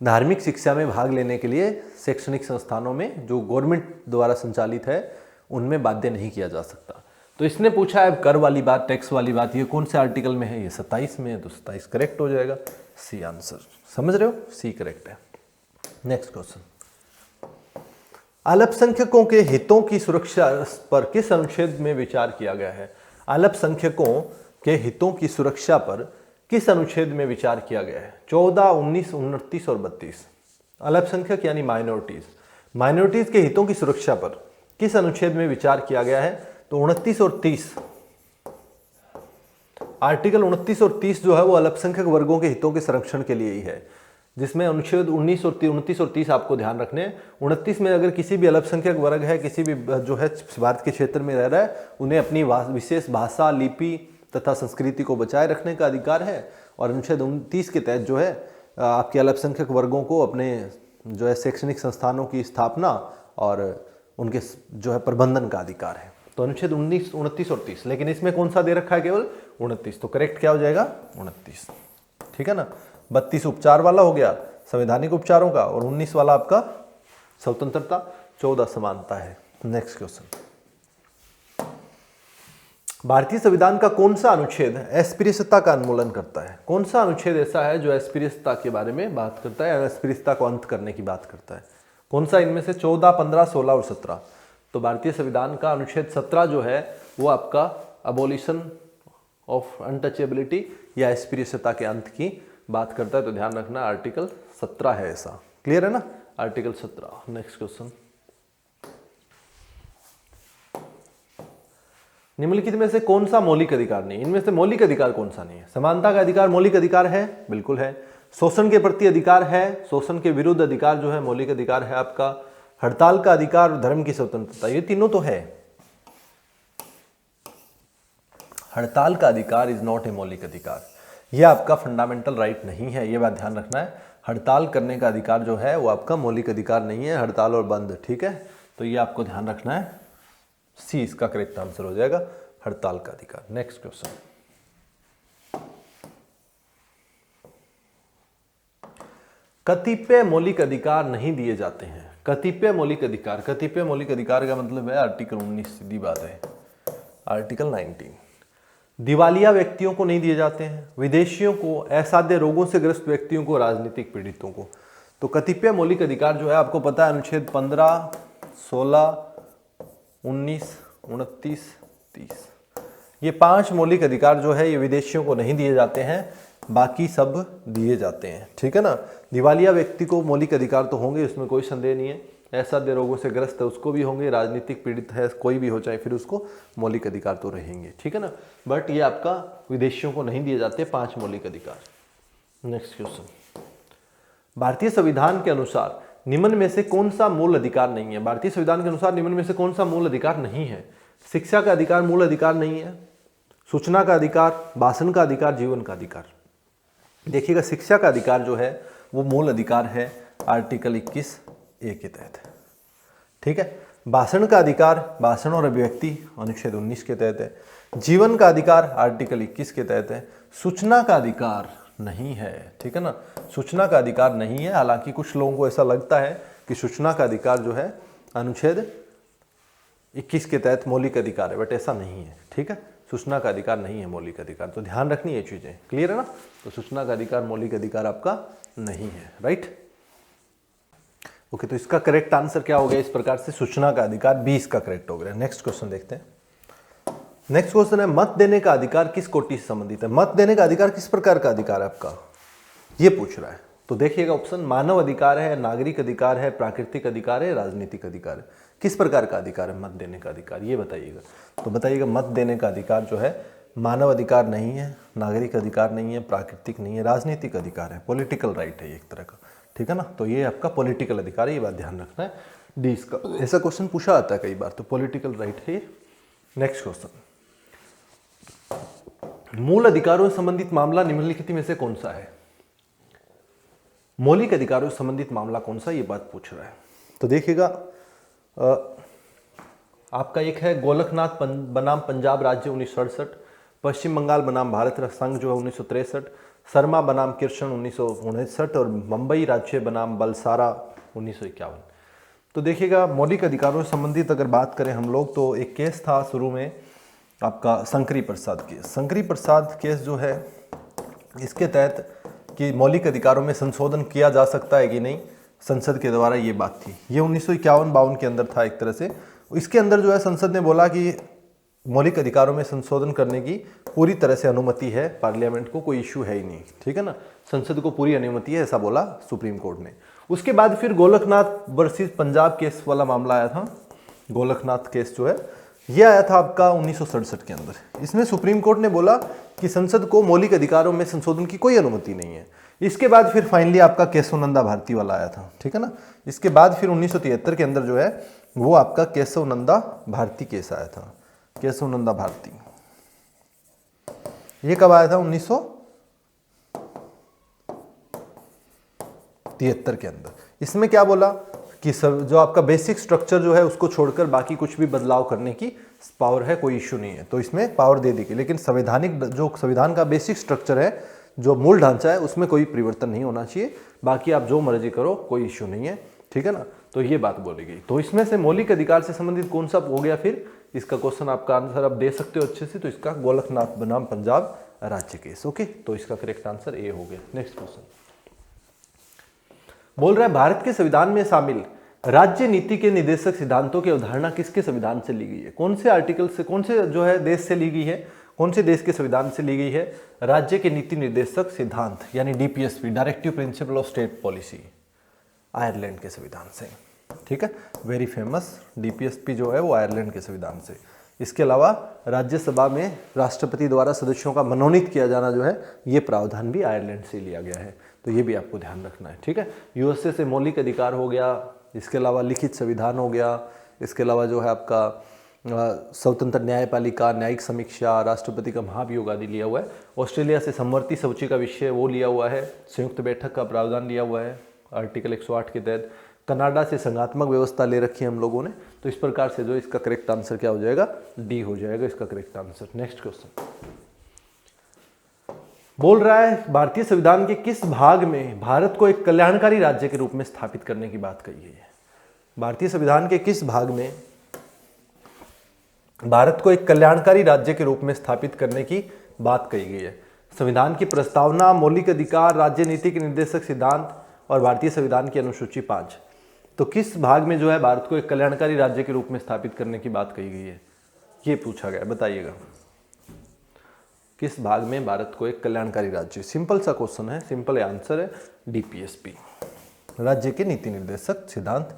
धार्मिक शिक्षा में भाग लेने के लिए शैक्षणिक संस्थानों में जो गवर्नमेंट द्वारा संचालित है उनमें बाध्य नहीं किया जा सकता। तो इसने पूछा है कर वाली बात, टैक्स वाली बात, ये कौन से आर्टिकल में है? ये 27 में है, तो 27 करेक्ट हो जाएगा। सी आंसर, समझ रहे हो? सी करेक्ट है। नेक्स्ट क्वेश्चन, अल्पसंख्यकों के हितों की सुरक्षा पर किस अनुच्छेद में विचार किया गया है? अल्पसंख्यकों के हितों की सुरक्षा पर किस अनुच्छेद में विचार किया गया है? 14, 19, 29 और 32। अल्पसंख्यक यानी माइनॉरिटीज, माइनॉरिटीज के हितों की सुरक्षा पर किस अनुच्छेद में विचार किया गया है? तो 29 और 30। आर्टिकल 29 और 30 जो है वो अल्पसंख्यक वर्गों के हितों के संरक्षण के लिए ही है, जिसमें अनुच्छेद 29 और 30 आपको ध्यान रखने हैं। 29 में अगर किसी भी अल्पसंख्यक वर्ग है, किसी भी जो है भारत के क्षेत्र में रह रहा है, उन्हें अपनी विशेष भाषा, लिपि तथा संस्कृति को बचाए रखने का अधिकार है। और अनुच्छेद 29 के तहत जो है आपके अल्पसंख्यक वर्गों को अपने जो है शैक्षणिक संस्थानों की स्थापना और उनके जो है प्रबंधन का अधिकार है। तो अनुच्छेद 19, 29 और 30, लेकिन इसमें कौन सा दे रखा है? केवल 29। तो करेक्ट क्या हो जाएगा? 29, ठीक है ना। 32 उपचार वाला हो गया, संवैधानिक उपचारों का, और 19 वाला आपका स्वतंत्रता, 14 समानता है। नेक्स्ट क्वेश्चन, भारतीय संविधान का कौन सा अनुच्छेद अस्पृश्यता का उन्मूलन करता है? कौन सा अनुच्छेद ऐसा है जो अस्पृश्यता के बारे में बात करता है, अस्पृश्यता को अंत करने की बात करता है? कौन सा इनमें से? 14, 15, 16 और 17। तो भारतीय संविधान का अनुच्छेद 17 जो है वो आपका अबोलिशन ऑफ अनटचेबिलिटी या अस्पृश्यता के अंत की बात करता है। तो ध्यान रखना आर्टिकल 17 है ऐसा। क्लियर है ना? आर्टिकल 17। नेक्स्ट क्वेश्चन, निम्नलिखित में से कौन सा मौलिक अधिकार नहीं? इनमें से मौलिक अधिकार कौन सा नहीं है? समानता का अधिकार मौलिक अधिकार है, बिल्कुल है। शोषण के प्रति अधिकार है, शोषण के विरुद्ध अधिकार जो है मौलिक अधिकार है आपका। हड़ताल का अधिकार, धर्म की स्वतंत्रता, ये तीनों तो है। हड़ताल का अधिकार इज नॉट ए मौलिक अधिकार, ये आपका फंडामेंटल राइट नहीं है, ये बात ध्यान रखना है। हड़ताल करने का अधिकार जो है वो आपका मौलिक अधिकार नहीं है, हड़ताल और बंद, ठीक है। तो ये आपको ध्यान रखना है। सी इसका करेक्ट आंसर हो जाएगा, हड़ताल का अधिकार। नेक्स्ट क्वेश्चन, कतिपय मौलिक अधिकार नहीं दिए जाते हैं। कतिपय मौलिक अधिकार, कतिपय मौलिक अधिकार का मतलब है आर्टिकल 19, सीधी बात है। आर्टिकल 19, दिवालिया व्यक्तियों को नहीं दिए जाते हैं, विदेशियों को, असाध्य रोगों से ग्रस्त व्यक्तियों को, राजनीतिक पीड़ितों को। तो कतिपय मौलिक अधिकार जो है आपको पता है अनुच्छेद 15, 16, 19, 29, 30, ये 5 मौलिक अधिकार जो है ये विदेशियों को नहीं दिए जाते हैं, बाकी सब दिए जाते हैं, ठीक है ना। दिवालिया व्यक्ति को मौलिक अधिकार तो होंगे, इसमें कोई संदेह नहीं है। असाध्य रोगों से ग्रस्त है उसको भी होंगे, राजनीतिक पीड़ित है कोई भी हो चाहे, फिर उसको मौलिक अधिकार तो रहेंगे, ठीक है ना। बट ये आपका विदेशियों को नहीं दिए जाते 5 मौलिक अधिकार। नेक्स्ट क्वेश्चन, भारतीय संविधान के अनुसार निम्न में से कौन सा मूल अधिकार नहीं है? भारतीय संविधान के अनुसार निम्न में से कौन सा मूल अधिकार नहीं है? शिक्षा का अधिकार मूल अधिकार नहीं है, सूचना का अधिकार, भाषण का अधिकार, जीवन का अधिकार। देखिएगा, शिक्षा का अधिकार जो है वो मूल अधिकार है आर्टिकल 21A के तहत, ठीक है। भाषण का अधिकार, भाषण और अभिव्यक्ति अनुच्छेद 19 के तहत है। जीवन का अधिकार आर्टिकल 21 के तहत है। सूचना का अधिकार नहीं है, ठीक है ना, सूचना का अधिकार नहीं है। हालांकि कुछ लोगों को ऐसा लगता है कि सूचना का अधिकार जो है अनुच्छेद 21 के तहत मौलिक अधिकार है, बट ऐसा नहीं है, ठीक है। सूचना का अधिकार नहीं है मौलिक अधिकार, तो ध्यान रखनी ये चीजें। क्लियर है ना? तो सूचना का अधिकार मौलिक अधिकार आपका नहीं है, राइट। ओके, तो इसका करेक्ट आंसर क्या हो गया? इस प्रकार से सूचना का अधिकार 20 का करेक्ट हो गया। नेक्स्ट क्वेश्चन देखते हैं। नेक्स्ट क्वेश्चन है, मत देने का अधिकार किस कोटि से संबंधित है? मत देने का अधिकार किस प्रकार का अधिकार है आपका, ये पूछ रहा है। तो देखिएगा, ऑप्शन मानव अधिकार है, नागरिक अधिकार है, प्राकृतिक अधिकार है, राजनीतिक अधिकार है। किस प्रकार का अधिकार है मत देने का अधिकार, ये बताइएगा। तो बताइएगा, मत देने का अधिकार जो है मानव अधिकार नहीं है, नागरिक अधिकार नहीं है, प्राकृतिक नहीं है, राजनीतिक अधिकार है, पॉलिटिकल राइट है एक तरह का, ठीक है ना। तो ये आपका पॉलिटिकल अधिकार है, ये बात ध्यान रखना है। डी इसका, ऐसा क्वेश्चन पूछा आता है कई बार, तो पॉलिटिकल राइट है ये। नेक्स्ट क्वेश्चन, मूल अधिकारों से संबंधित मामला निम्नलिखित में से कौन सा है? मौलिक अधिकारों से संबंधित मामला कौन सा, ये बात पूछ रहा है। तो देखिएगा, आपका एक है गोलकनाथ बनाम पंजाब राज्य 1968, पश्चिम बंगाल बनाम भारत संघ जो है 1963, शर्मा बनाम कृष्ण 1959 और मुंबई राज्य बनाम बलसारा 1951। तो देखिएगा, मौलिक अधिकारों से संबंधित अगर बात करें हम लोग, तो एक केस था शुरू में आपका शंकरी प्रसाद केस। शंकरी प्रसाद केस जो है, इसके तहत कि मौलिक अधिकारों में संशोधन किया जा सकता है कि नहीं, संसद के द्वारा ये बात थी। ये 1951-52 के अंदर था एक तरह से। इसके अंदर जो है संसद ने बोला कि मौलिक अधिकारों में संशोधन करने की पूरी तरह से अनुमति है, पार्लियामेंट को कोई इश्यू है ही नहीं, ठीक है ना, संसद को पूरी अनुमति है, ऐसा बोला सुप्रीम कोर्ट ने। उसके बाद फिर गोलकनाथ वर्सेस पंजाब केस वाला मामला आया था। गोलकनाथ केस जो है ये आया था आपका 1967 के अंदर। इसमें सुप्रीम कोर्ट ने बोला कि संसद को मौलिक अधिकारों में संशोधन की कोई अनुमति नहीं है। इसके बाद फिर फाइनली आपका केशवनंदा भारती वाला आया था, ठीक है ना। इसके बाद फिर 1973 के अंदर जो है वो आपका केशवनंदा भारती केस आया था। केशवनंदा भारती ये कब आया था? 1973 के अंदर। इसमें क्या बोला कि सब जो आपका बेसिक स्ट्रक्चर जो है उसको छोड़कर बाकी कुछ भी बदलाव करने की पावर है, कोई इश्यू नहीं है, तो इसमें पावर दे दी गई। लेकिन संवैधानिक जो संविधान का बेसिक स्ट्रक्चर है, जो मूल ढांचा है, उसमें कोई परिवर्तन नहीं होना चाहिए, बाकी आप जो मर्जी करो, कोई इश्यू नहीं है, ठीक है ना। तो ये बात बोली गई। तो इसमें से मौलिक अधिकार से संबंधित कौन सा हो गया? फिर इसका क्वेश्चन आपका आंसर आप दे सकते हो अच्छे से, तो इसका गोलकनाथ बनाम पंजाब राज्य केस। ओके, तो इसका करेक्ट आंसर ए हो गया। नेक्स्ट क्वेश्चन बोल रहा है, भारत के संविधान में शामिल राज्य नीति के निर्देशक सिद्धांतों की अवधारणा किसके संविधान से ली गई है? कौन से आर्टिकल से, कौन से जो है देश से ली गई है, कौन से देश के संविधान से ली गई है? राज्य के नीति निर्देशक सिद्धांत यानी DPSP, directive principle of state policy, Ireland के संविधान से, ठीक है। वेरी फेमस डीपीएसपी जो है वो आयरलैंड के संविधान से। इसके अलावा राज्यसभा में राष्ट्रपति द्वारा सदस्यों का मनोनीत किया जाना जो है, ये प्रावधान भी आयरलैंड से लिया गया है, तो ये भी आपको ध्यान रखना है, ठीक है। यूएसए से मौलिक अधिकार हो गया, इसके अलावा लिखित संविधान हो गया, इसके अलावा जो है आपका स्वतंत्र न्यायपालिका, न्यायिक समीक्षा, राष्ट्रपति का महाभियोग आदि लिया हुआ है। ऑस्ट्रेलिया से समवर्ती सूची का विषय वो लिया हुआ है, संयुक्त बैठक का प्रावधान लिया हुआ है आर्टिकल 108 के तहत। कनाडा से संघात्मक व्यवस्था ले रखी है हम लोगों ने, तो इस प्रकार से जो इसका करेक्ट आंसर क्या हो जाएगा? डी हो जाएगा इसका करेक्ट आंसर। नेक्स्ट क्वेश्चन बोल रहा है, भारतीय संविधान के किस भाग में भारत को एक कल्याणकारी राज्य के रूप में स्थापित करने की बात कही गई है? भारतीय संविधान के किस भाग में भारत को एक कल्याणकारी राज्य के रूप में स्थापित करने की बात कही गई है? संविधान की प्रस्तावना, मौलिक अधिकार, राज्य नीति के निर्देशक सिद्धांत और भारतीय संविधान की अनुसूची 5। तो किस भाग में जो है भारत को एक कल्याणकारी राज्य के रूप में स्थापित करने की बात कही गई है, ये पूछा गया, बताइएगा। किस भाग में भारत को एक कल्याणकारी राज्य? सिंपल सा क्वेश्चन है, सिंपल आंसर है डीपीएसपी, राज्य के नीति निर्देशक सिद्धांत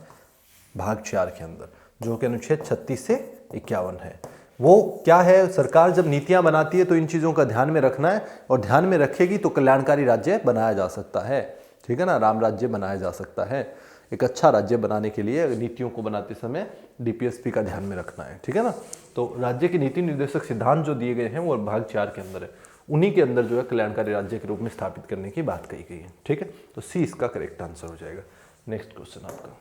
भाग 4 के अंदर, जो कि अनुच्छेद 36 से 51 है। वो क्या है, सरकार जब नीतियां बनाती है तो इन चीज़ों का ध्यान में रखना है, और ध्यान में रखेगी तो कल्याणकारी राज्य बनाया जा सकता है, ठीक है ना, राम राज्य बनाया जा सकता है। एक अच्छा राज्य बनाने के लिए नीतियों को बनाते समय डीपीएसपी का ध्यान में रखना है, ठीक है ना। तो राज्य के नीति निर्देशक सिद्धांत जो दिए गए हैं वो भाग 4 के अंदर है, उन्हीं के अंदर जो है कल्याणकारी राज्य के रूप में स्थापित करने की बात कही गई है, ठीक है। तो सी इसका करेक्ट आंसर हो जाएगा। नेक्स्ट क्वेश्चन आपका,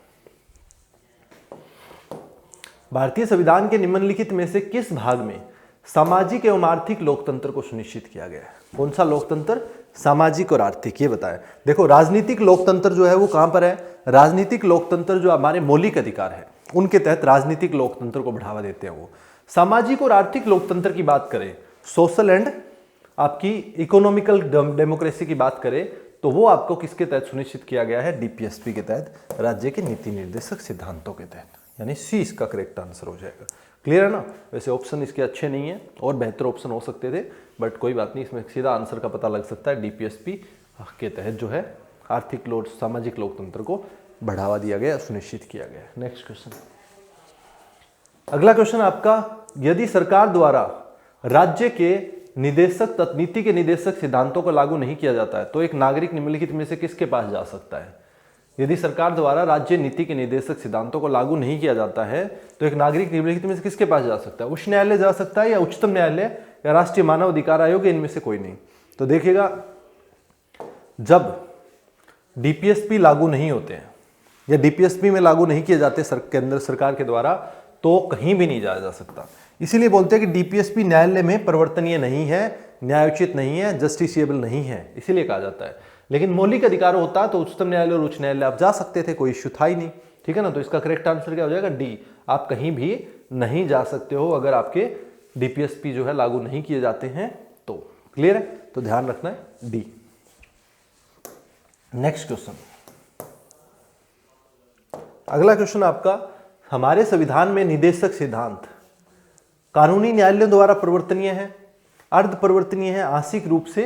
भारतीय संविधान के निम्नलिखित में से किस भाग में सामाजिक एवं आर्थिक लोकतंत्र को सुनिश्चित किया गया है? कौन सा लोकतंत्र? सामाजिक और आर्थिक, ये बताएं। देखो, राजनीतिक लोकतंत्र जो है वो कहां पर है? राजनीतिक लोकतंत्र जो हमारे मौलिक अधिकार है उनके तहत राजनीतिक लोकतंत्र को बढ़ावा देते हैं वो। सामाजिक और आर्थिक लोकतंत्र की बात करें, सोशल एंड आपकी इकोनॉमिकल डेमोक्रेसी की बात करें, तो वो आपको किसके तहत सुनिश्चित किया गया है? डीपीएसपी के तहत, राज्य के नीति निर्देशक सिद्धांतों के तहत, यानी सी इसका करेक्ट आंसर हो जाएगा। क्लियर है ना? वैसे ऑप्शन इसके अच्छे नहीं है, और बेहतर ऑप्शन हो सकते थे, बट कोई बात नहीं, इसमें सीधा आंसर का पता लग सकता है। डीपीएसपी के तहत जो है आर्थिक सामाजिक लोकतंत्र को बढ़ावा दिया गया, सुनिश्चित किया गया। नेक्स्ट क्वेश्चन, अगला क्वेश्चन आपका, यदि सरकार द्वारा राज्य के निदेशक नीति के निदेशक सिद्धांतों को लागू नहीं किया जाता है तो एक नागरिक निम्नलिखित में से किसके पास जा सकता है? यदि सरकार द्वारा राज्य नीति के निर्देशक सिद्धांतों को लागू नहीं किया जाता है तो एक नागरिक निम्नलिखित में से किसके पास जा सकता है? उच्च न्यायालय जा सकता है, या उच्चतम न्यायालय, या राष्ट्रीय मानव अधिकार आयोग, इनमें से कोई नहीं। तो देखिएगा, जब डीपीएसपी लागू नहीं होते हैं या डीपीएसपी में लागू नहीं किए जाते केंद्र सरकार के द्वारा, तो कहीं भी नहीं जाया जा सकता। इसीलिए बोलते हैं कि डीपीएसपी न्यायालय में परिवर्तनीय नहीं है, न्यायोचित नहीं है, जस्टिसिएबल नहीं है, इसीलिए कहा जाता है। लेकिन मौलिक अधिकार होता तो उच्चतम न्यायालय और उच्च न्यायालय आप जा सकते थे, कोई इश्यू था ही नहीं, ठीक है ना। तो इसका करेक्ट आंसर क्या हो जाएगा? डी। आप कहीं भी नहीं जा सकते हो अगर आपके डीपीएसपी जो है लागू नहीं किए जाते हैं तो। क्लियर है? तो ध्यान रखना है डी। नेक्स्ट क्वेश्चन, अगला क्वेश्चन आपका, हमारे संविधान में निदेशक सिद्धांत कानूनी न्यायालयों द्वारा परिवर्तनीय है, अर्ध परिवर्तनीय है, आंशिक रूप से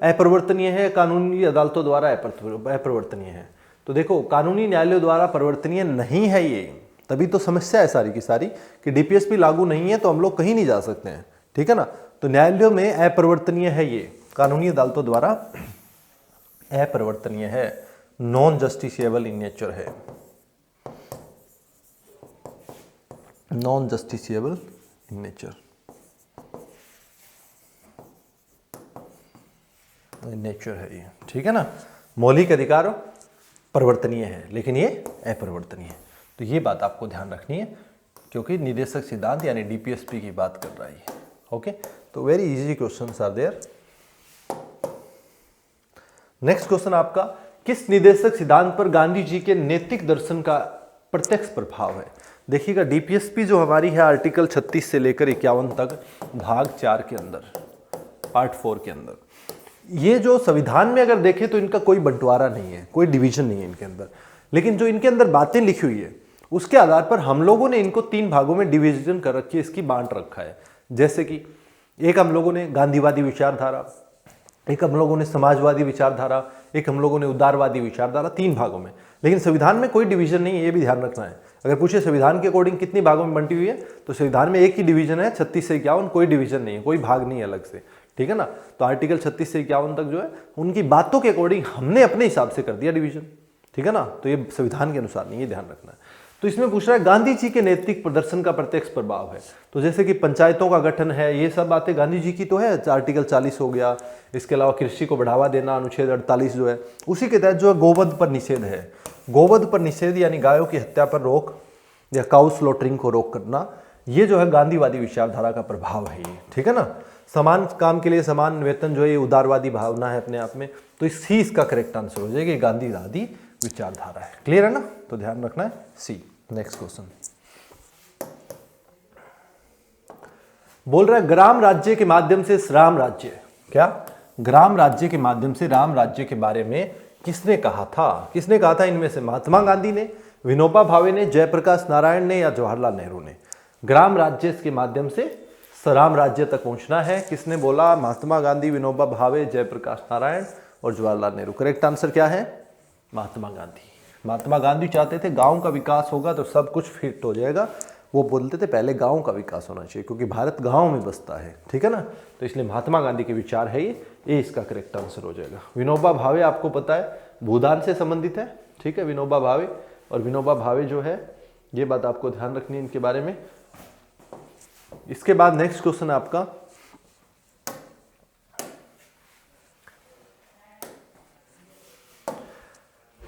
अपरिवर्तनीय है, कानूनी अदालतों द्वारा अपरिवर्तनीय है। तो देखो, कानूनी न्यायालयों द्वारा परिवर्तनीय नहीं है ये, तभी तो समस्या है सारी की सारी कि डीपीएसपी लागू नहीं है तो हम लोग कहीं नहीं जा सकते हैं, ठीक है ना। तो न्यायालयों में अपरिवर्तनीय है ये, कानूनी अदालतों द्वारा अपरिवर्तनीय है, नॉन जस्टिसिएबल इन नेचर है, non justiciable in nature, nature है ये, ठीक है ना। मौलिक अधिकार परिवर्तनीय है लेकिन ये अपरिवर्तनीय है। तो ये बात आपको ध्यान रखनी है क्योंकि निदेशक सिद्धांत यानी डीपीएसपी की बात कर रहा है। ओके, तो very easy questions are there. Next question आपका, किस निदेशक सिद्धांत पर गांधी जी के नैतिक दर्शन का प्रत्यक्ष प्रभाव है? देखिएगा, डीपीएसपी जो हमारी है आर्टिकल 36 से लेकर 51 तक भाग 4 के अंदर, पार्ट 4 के अंदर, ये जो संविधान में अगर देखें तो इनका कोई बंटवारा नहीं है, कोई डिवीजन नहीं है इनके अंदर, लेकिन जो इनके अंदर बातें लिखी हुई है उसके आधार पर हम लोगों ने इनको 3 भागों में डिवीजन कर रखी है, इसकी बांट रखा है। जैसे कि एक हम लोगों ने गांधीवादी विचारधारा, एक हम लोगों ने समाजवादी विचारधारा, एक हम लोगों ने उदारवादी विचारधारा, 3 भागों में। लेकिन संविधान में कोई डिवीजन नहीं है, ये भी ध्यान रखना है। अगर पूछे संविधान के अकॉर्डिंग कितनी भागों में बंटी हुई है तो संविधान में एक ही डिवीजन है, 36 से 51, कोई डिवीजन नहीं है, कोई भाग नहीं है अलग से, ठीक है ना। तो आर्टिकल 36 से 51 तक जो है उनकी बातों के अकॉर्डिंग हमने अपने हिसाब से कर दिया डिवीजन, ठीक है ना। तो ये संविधान के अनुसार नहीं, ये ध्यान रखना है। तो इसमें पूछ रहा है गांधी जी के नैतिक प्रदर्शन का प्रत्यक्ष प्रभाव है, तो जैसे कि पंचायतों का गठन है, ये सब बातें गांधी जी की तो है, आर्टिकल 40 हो गया। इसके अलावा कृषि को बढ़ावा देना, अनुच्छेद 48 जो है, उसी के तहत जो है गोवध पर निषेध है, गोवध पर निषेध यानी गायों की हत्या पर रोक या काउ स्लॉटरिंग को रोक करना, ये जो है गांधीवादी विचारधारा का प्रभाव है ये, ठीक है ना। समान काम के लिए समान वेतन जो है ये उदारवादी भावना है अपने आप में, तो इसी इसका करेक्ट आंसर हो जाएगा, गांधीवादी विचारधारा है। क्लियर है ना, तो ध्यान रखना है सी। नेक्स्ट क्वेश्चन बोल रहा है ग्राम राज्य के माध्यम से राम राज्य, क्या ग्राम राज्य के माध्यम से राम राज्य के बारे में किसने कहा था? किसने कहा था इनमें से? महात्मा गांधी ने, विनोबा भावे ने, जयप्रकाश नारायण ने, या जवाहरलाल नेहरू ने? ग्राम राज्य के माध्यम से राम राज्य तक पहुंचना है, किसने बोला? महात्मा गांधी, विनोबा भावे, जयप्रकाश नारायण और जवाहरलाल नेहरू। करेक्ट आंसर क्या है? महात्मा गांधी। महात्मा गांधी चाहते थे गांव का विकास होगा तो सब कुछ फिट हो जाएगा, वो बोलते थे पहले गांव का विकास होना चाहिए क्योंकि भारत गांव में बसता है, ठीक है ना। तो इसलिए महात्मा गांधी के विचार है ये इसका करेक्ट आंसर हो जाएगा। विनोबा भावे आपको पता है भूदान से संबंधित है, ठीक है, विनोबा भावे। और विनोबा भावे जो है ये बात आपको ध्यान रखनी है इनके बारे में। इसके बाद नेक्स्ट क्वेश्चन आपका,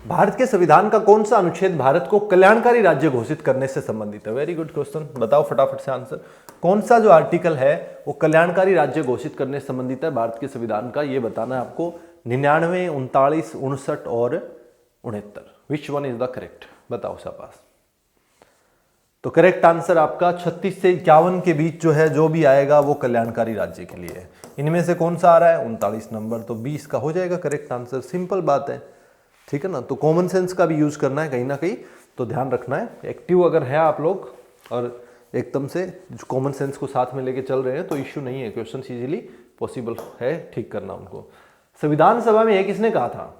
भारत के संविधान का कौन सा अनुच्छेद भारत को कल्याणकारी राज्य घोषित करने से संबंधित है? वेरी गुड क्वेश्चन, बताओ फटाफट से आंसर। कौन सा जो आर्टिकल है वो कल्याणकारी राज्य घोषित करने से संबंधित है भारत के संविधान का? ये बताना है आपको। 99, 39, 59 और 69, which one is the correct? बताओ शाबाश। तो करेक्ट आंसर आपका 36 से 51 के बीच जो है, जो भी आएगा वो कल्याणकारी राज्य के लिए है। इनमें से कौन सा आ रहा है? 39 नंबर, तो 20 का हो जाएगा करेक्ट आंसर। सिंपल बात है, ठीक है ना। तो कॉमन सेंस का भी यूज करना है कहीं ना कहीं, तो ध्यान रखना है। एक्टिव अगर है आप लोग और एकदम से कॉमन सेंस को साथ में लेके चल रहे हैं तो इश्यू नहीं है, क्वेश्चन इजीली पॉसिबल है ठीक करना उनको। संविधान सभा में किसने कहा था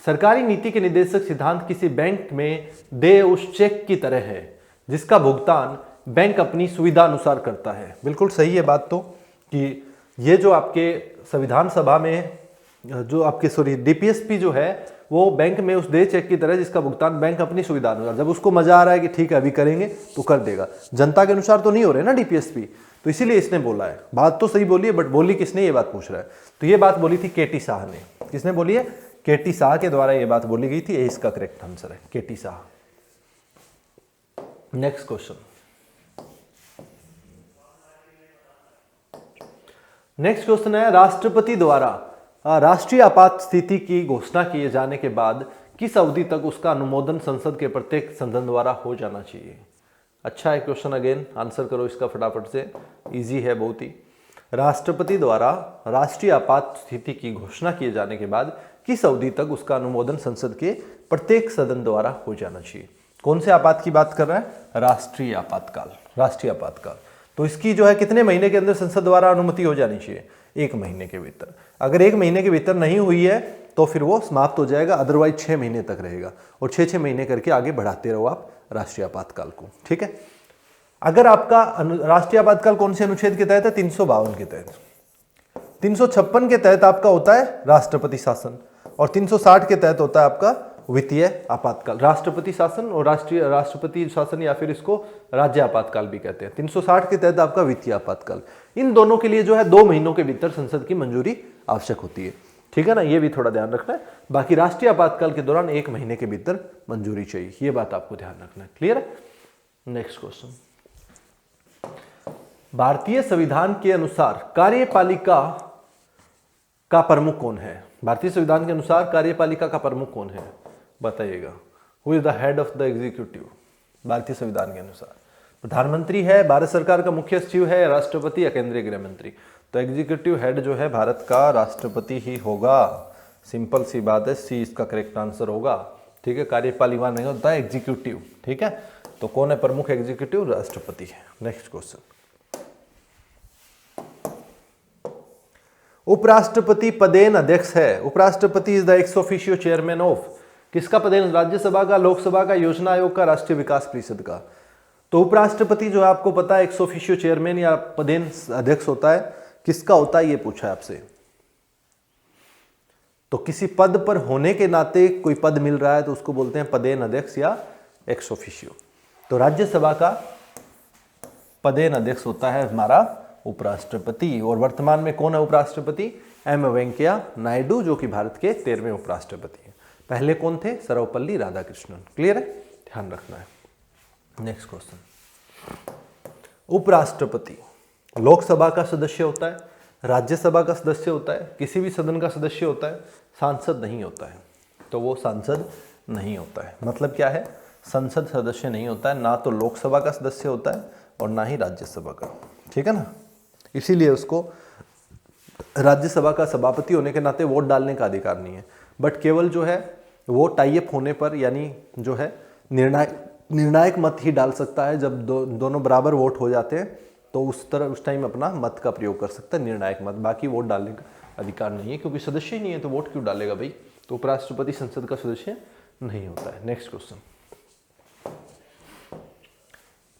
सरकारी नीति के निर्देशक सिद्धांत किसी बैंक में दे उस चेक की तरह है जिसका भुगतान बैंक अपनी सुविधा अनुसार करता है? बिल्कुल सही है बात, तो कि ये जो आपके संविधान सभा में जो आपके डीपीएसपी जो है वो बैंक में उस दे चेक की तरह जिसका भुगतान बैंक अपनी सुविधा अनुसार, जब उसको मजा आ रहा है कि ठीक है अभी करेंगे तो कर देगा, जनता के अनुसार तो नहीं हो रहे ना डीपीएसपी, तो इसीलिए इसने बोला है। बात तो सही बोली है, बट बोली किसने, ये बात पूछ रहा है। तो ये बात बोली थी केटी शाह ने। किसने बोली है? केटी शाह के द्वारा ये बात बोली गई थी। ये इसका करेक्ट आंसर है, KT Shah. Next question. Next question है, राष्ट्रपति द्वारा राष्ट्रीय आपात स्थिति की घोषणा किए जाने के बाद किस अवधि तक उसका अनुमोदन संसद के प्रत्येक सदन द्वारा हो जाना चाहिए? अच्छा है क्वेश्चन, अगेन आंसर करो इसका फटाफट से, इजी है बहुत ही। राष्ट्रपति द्वारा राष्ट्रीय आपात स्थिति की घोषणा किए जाने के बाद किस अवधि तक उसका अनुमोदन संसद के प्रत्येक सदन द्वारा हो जाना चाहिए? कौन से आपात की बात कर रहा है? राष्ट्रीय आपातकाल, राष्ट्रीय आपातकाल। तो इसकी जो है कितने महीने के अंदर संसद द्वारा अनुमति हो जानी चाहिए? 1 महीने के भीतर। अगर 1 महीने के भीतर नहीं हुई है तो फिर वो समाप्त हो जाएगा, अदरवाइज 6 महीने तक रहेगा, और 6-6 महीने करके आगे बढ़ाते रहो आप राष्ट्रीय आपातकाल को, ठीक है। अगर आपका राष्ट्रीय आपातकाल कौन से अनुच्छेद के तहत है? 352 के तहत। 356 के तहत आपका होता है राष्ट्रपति शासन, और 360 के तहत होता है आपका वित्तीय आपातकाल। राष्ट्रपति शासन और राष्ट्रपति शासन, या फिर इसको राज्य आपातकाल भी कहते हैं। 360 के तहत आपका वित्तीय आपातकाल। इन दोनों के लिए जो है 2 महीनों के भीतर संसद की मंजूरी आवश्यक होती है, ठीक है ना, ये भी थोड़ा ध्यान रखना है। बाकी राष्ट्रीय आपातकाल के दौरान 1 महीने के भीतर मंजूरी चाहिए, ये बात आपको ध्यान रखना है। क्लियर है? Next question. भारतीय संविधान के अनुसार कार्यपालिका का प्रमुख कौन है? भारतीय संविधान के अनुसार कार्यपालिका का प्रमुख कौन है? बताइएगा। Who is the head of the executive? भारतीय संविधान के अनुसार प्रधानमंत्री है, भारत सरकार का मुख्य सचिव है, राष्ट्रपति या केंद्रीय गृह मंत्री? तो एग्जीक्यूटिव हेड जो है भारत का राष्ट्रपति ही होगा। सिंपल सी बात है, सी इसका करेक्ट आंसर होगा, ठीक है। कार्यपालिका नहीं होता है एग्जीक्यूटिव, ठीक है। तो कौन है प्रमुख एग्जीक्यूटिव? राष्ट्रपति है। Next question. उपराष्ट्रपति पदेन अध्यक्ष है। उपराष्ट्रपति is the ex officio chairman of, किसका पदेन? राज्यसभा का, लोकसभा का, योजना आयोग का, राष्ट्रीय विकास परिषद का। तो उपराष्ट्रपति जो है आपको पता है एक्स ऑफिशियो चेयरमैन या पदेन अध्यक्ष होता है। किसका होता है ये पूछा है आपसे। तो किसी पद पर होने के नाते कोई पद मिल रहा है तो उसको बोलते हैं पदेन अध्यक्ष या एक्स ऑफिशियो। तो राज्यसभा का पदेन अध्यक्ष होता है हमारा उपराष्ट्रपति। और वर्तमान में कौन है उपराष्ट्रपति? एम वेंकैया नायडू, जो कि भारत के 13वें उपराष्ट्रपति हैं। पहले कौन थे? सर्वपल्ली राधाकृष्णन। क्लियर है? ध्यान रखना है। Next question. उपराष्ट्रपति लोकसभा का सदस्य होता है, राज्यसभा का सदस्य होता है, किसी भी सदन का सदस्य होता है, सांसद नहीं होता है। तो वो सांसद नहीं होता है। मतलब क्या है? संसद सदस्य नहीं होता है, ना तो लोकसभा का सदस्य होता है और ना ही राज्यसभा का, ठीक है ना। इसीलिए उसको राज्यसभा का सभापति होने के नाते वोट डालने का अधिकार नहीं है, बट केवल जो है वो टाइप होने पर, यानी जो है निर्णायक मत ही डाल सकता है। जब दोनों बराबर वोट हो जाते हैं तो उस टाइम अपना मत का प्रयोग कर सकता है, निर्णायक मत। बाकी वोट डालने का अधिकार नहीं है, क्योंकि सदस्य ही नहीं है तो वोट क्यों डालेगा भाई। तो उपराष्ट्रपति संसद का सदस्य नहीं होता है। Next question.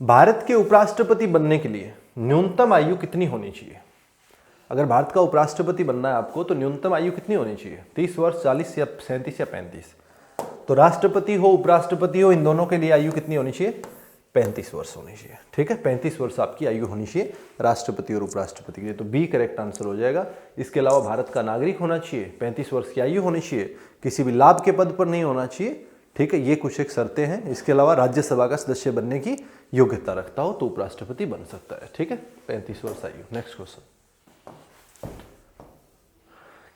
भारत के उपराष्ट्रपति बनने के लिए न्यूनतम आयु कितनी होनी चाहिए? अगर भारत का उपराष्ट्रपति बनना है आपको तो न्यूनतम आयु कितनी होनी चाहिए? 30 वर्ष, 40 या 37 या 35? तो राष्ट्रपति हो, उपराष्ट्रपति हो, इन दोनों के लिए आयु कितनी होनी चाहिए? 35 वर्ष होनी चाहिए, ठीक है। 35 वर्ष आपकी आयु होनी चाहिए राष्ट्रपति और उपराष्ट्रपति के लिए। तो बी करेक्ट आंसर हो जाएगा। इसके अलावा भारत का नागरिक होना चाहिए, 35 वर्ष की आयु होनी चाहिए, किसी भी लाभ के पद पर नहीं होना चाहिए, ठीक है। ये कुछ एक शर्तें हैं। इसके अलावा राज्यसभा का सदस्य बनने की योग्यता रखता हो तो उपराष्ट्रपति बन सकता है, ठीक है। 35 वर्ष आयु। Next question.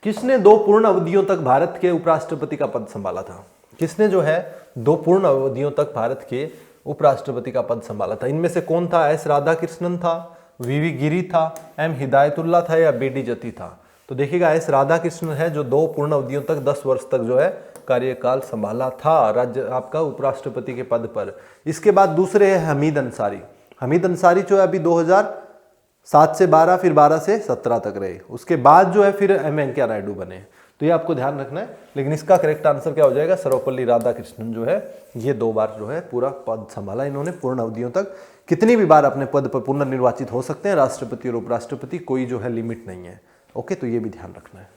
किसने 2 पूर्ण अवधियों तक भारत के उपराष्ट्रपति का पद संभाला था? किसने जो है 2 पूर्ण अवधियों तक भारत के उपराष्ट्रपति का पद संभाला था? इनमें से कौन था? एस राधाकृष्णन था, वीवी गिरी था, एम हिदायतुल्ला था या बीडी जती था? तो देखिएगा एस राधाकृष्णन है जो 2 पूर्ण अवधियों तक 10 वर्ष तक जो है कार्यकाल संभाला था राज्य आपका उपराष्ट्रपति के पद पर। इसके बाद दूसरे है हमीद अंसारी। हमीद अंसारी जो है अभी 2007 से 12, फिर 12 से 17 तक रहे। उसके बाद जो है फिर एम वेंकैया नायडू बने। तो ये आपको ध्यान रखना है। लेकिन इसका करेक्ट आंसर क्या हो जाएगा? सर्वपल्ली राधाकृष्णन जो है ये 2 बार जो है पूरा पद संभाला इन्होंने पूर्ण अवधियों तक। कितनी भी बार अपने पद पर पुनर्निर्वाचित हो सकते हैं राष्ट्रपति और उपराष्ट्रपति, कोई जो है लिमिट नहीं है। ओके, तो ये भी ध्यान रखना है।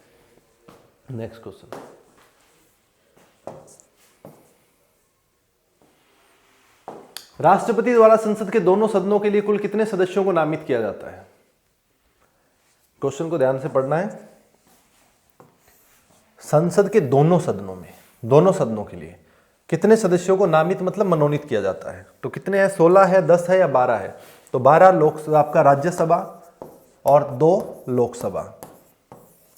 Next question. राष्ट्रपति द्वारा संसद के दोनों सदनों के लिए कुल कितने सदस्यों को नामित किया जाता है? क्वेश्चन को ध्यान से पढ़ना है। संसद के दोनों सदनों में, दोनों सदनों के लिए कितने सदस्यों को नामित मतलब मनोनीत किया जाता है? तो कितने हैं? 16 है, 10 है या 12 है? तो 12 लोकसभा, आपका राज्यसभा और 2 लोकसभा,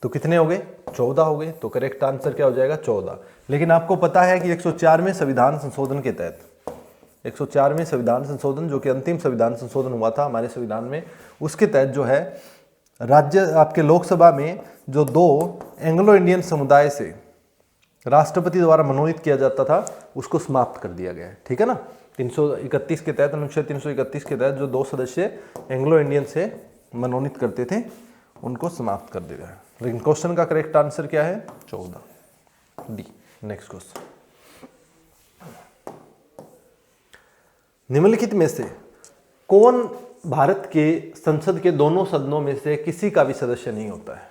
तो कितने हो गए? 14 हो गए। तो करेक्ट आंसर क्या हो जाएगा? 14। लेकिन आपको पता है कि 104वें संविधान संशोधन के तहत, 104वें संविधान संशोधन जो कि अंतिम संविधान संशोधन हुआ था हमारे संविधान में, उसके तहत जो है राज्य आपके लोकसभा में जो 2 एंग्लो इंडियन समुदाय से राष्ट्रपति द्वारा मनोनीत किया जाता था उसको समाप्त कर दिया गया है। ठीक है ना? 331 के तहत, अनुच्छेद 331 के तहत जो 2 सदस्य एंग्लो इंडियन से मनोनीत करते थे उनको समाप्त कर दिया है। लेकिन क्वेश्चन का करेक्ट आंसर क्या है? 14, डी। नेक्स्ट क्वेश्चन, निम्नलिखित में से कौन भारत के संसद के दोनों सदनों में से किसी का भी सदस्य नहीं होता है?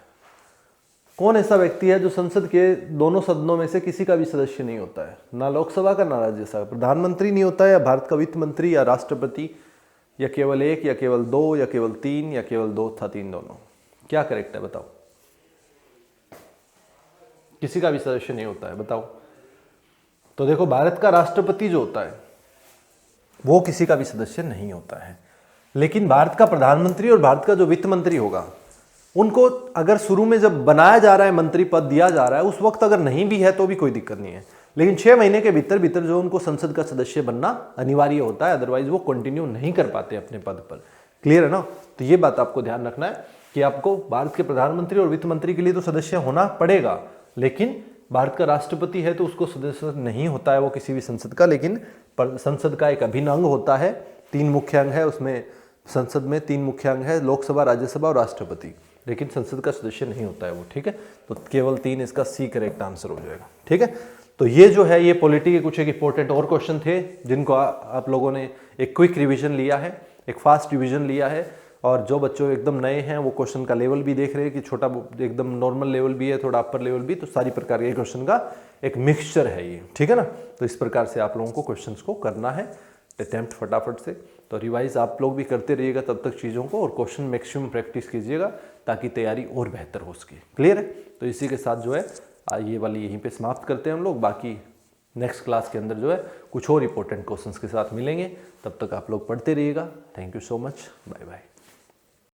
कौन ऐसा व्यक्ति है जो संसद के दोनों सदनों में से किसी का भी सदस्य नहीं होता है? ना लोकसभा का ना राज्यसभा। प्रधानमंत्री नहीं होता है, या भारत का वित्त मंत्री, या राष्ट्रपति, या केवल 1, या केवल 2, या केवल 3, या केवल 2 था 3 दोनों? क्या करेक्ट है बताओ? किसी का भी सदस्य नहीं होता है, बताओ। तो देखो, भारत का राष्ट्रपति जो होता है वो किसी का भी सदस्य नहीं होता है, लेकिन भारत का प्रधानमंत्री और भारत का जो वित्त मंत्री होगा उनको अगर शुरू में जब बनाया जा रहा है, मंत्री पद दिया जा रहा है, उस वक्त अगर नहीं भी है तो भी कोई दिक्कत नहीं है, लेकिन 6 महीने के भीतर भीतर जो उनको संसद का सदस्य बनना अनिवार्य होता है, अदरवाइज वो कंटिन्यू नहीं कर पाते अपने पद पर। क्लियर है ना? तो ये बात आपको ध्यान रखना है कि आपको भारत के प्रधानमंत्री और वित्त मंत्री के लिए तो सदस्य होना पड़ेगा, लेकिन भारत का राष्ट्रपति है तो उसको सदस्य नहीं होता है वो किसी भी संसद का, लेकिन संसद का एक अभिन्न अंग होता है। 3 मुख्य अंग है उसमें, संसद में 3 मुख्य अंग है, लोकसभा, राज्यसभा और राष्ट्रपति, लेकिन संसद का सदस्य नहीं होता है वो। ठीक है, तो केवल 3, इसका सी करेक्ट आंसर हो जाएगा। ठीक है, तो ये जो है ये पॉलिटी के कुछ एक इंपॉर्टेंट और क्वेश्चन थे जिनको आप लोगों ने एक क्विक रिवीजन लिया है, एक फास्ट रिवीजन लिया है, और जो बच्चों एकदम नए हैं वो क्वेश्चन का लेवल भी देख रहे हैं कि छोटा एकदम नॉर्मल लेवल भी है, थोड़ा अपर लेवल भी, तो सारी प्रकार के क्वेश्चन का एक मिक्सचर है ये। ठीक है ना? तो इस प्रकार से आप लोगों को क्वेश्चंस को करना है अटेम्प्ट फटाफट से। तो रिवाइज आप लोग भी करते रहिएगा तब तक चीज़ों को, और क्वेश्चन मैक्सिमम प्रैक्टिस कीजिएगा ताकि तैयारी और बेहतर हो सके। क्लियर है? तो इसी के साथ जो है ये वाली यहीं पे समाप्त करते हैं हम लोग। बाकी नेक्स्ट क्लास के अंदर जो है कुछ और इंपॉर्टेंट क्वेश्चंस के साथ मिलेंगे, तब तक आप लोग पढ़ते रहिएगा। Thank you so much, bye bye.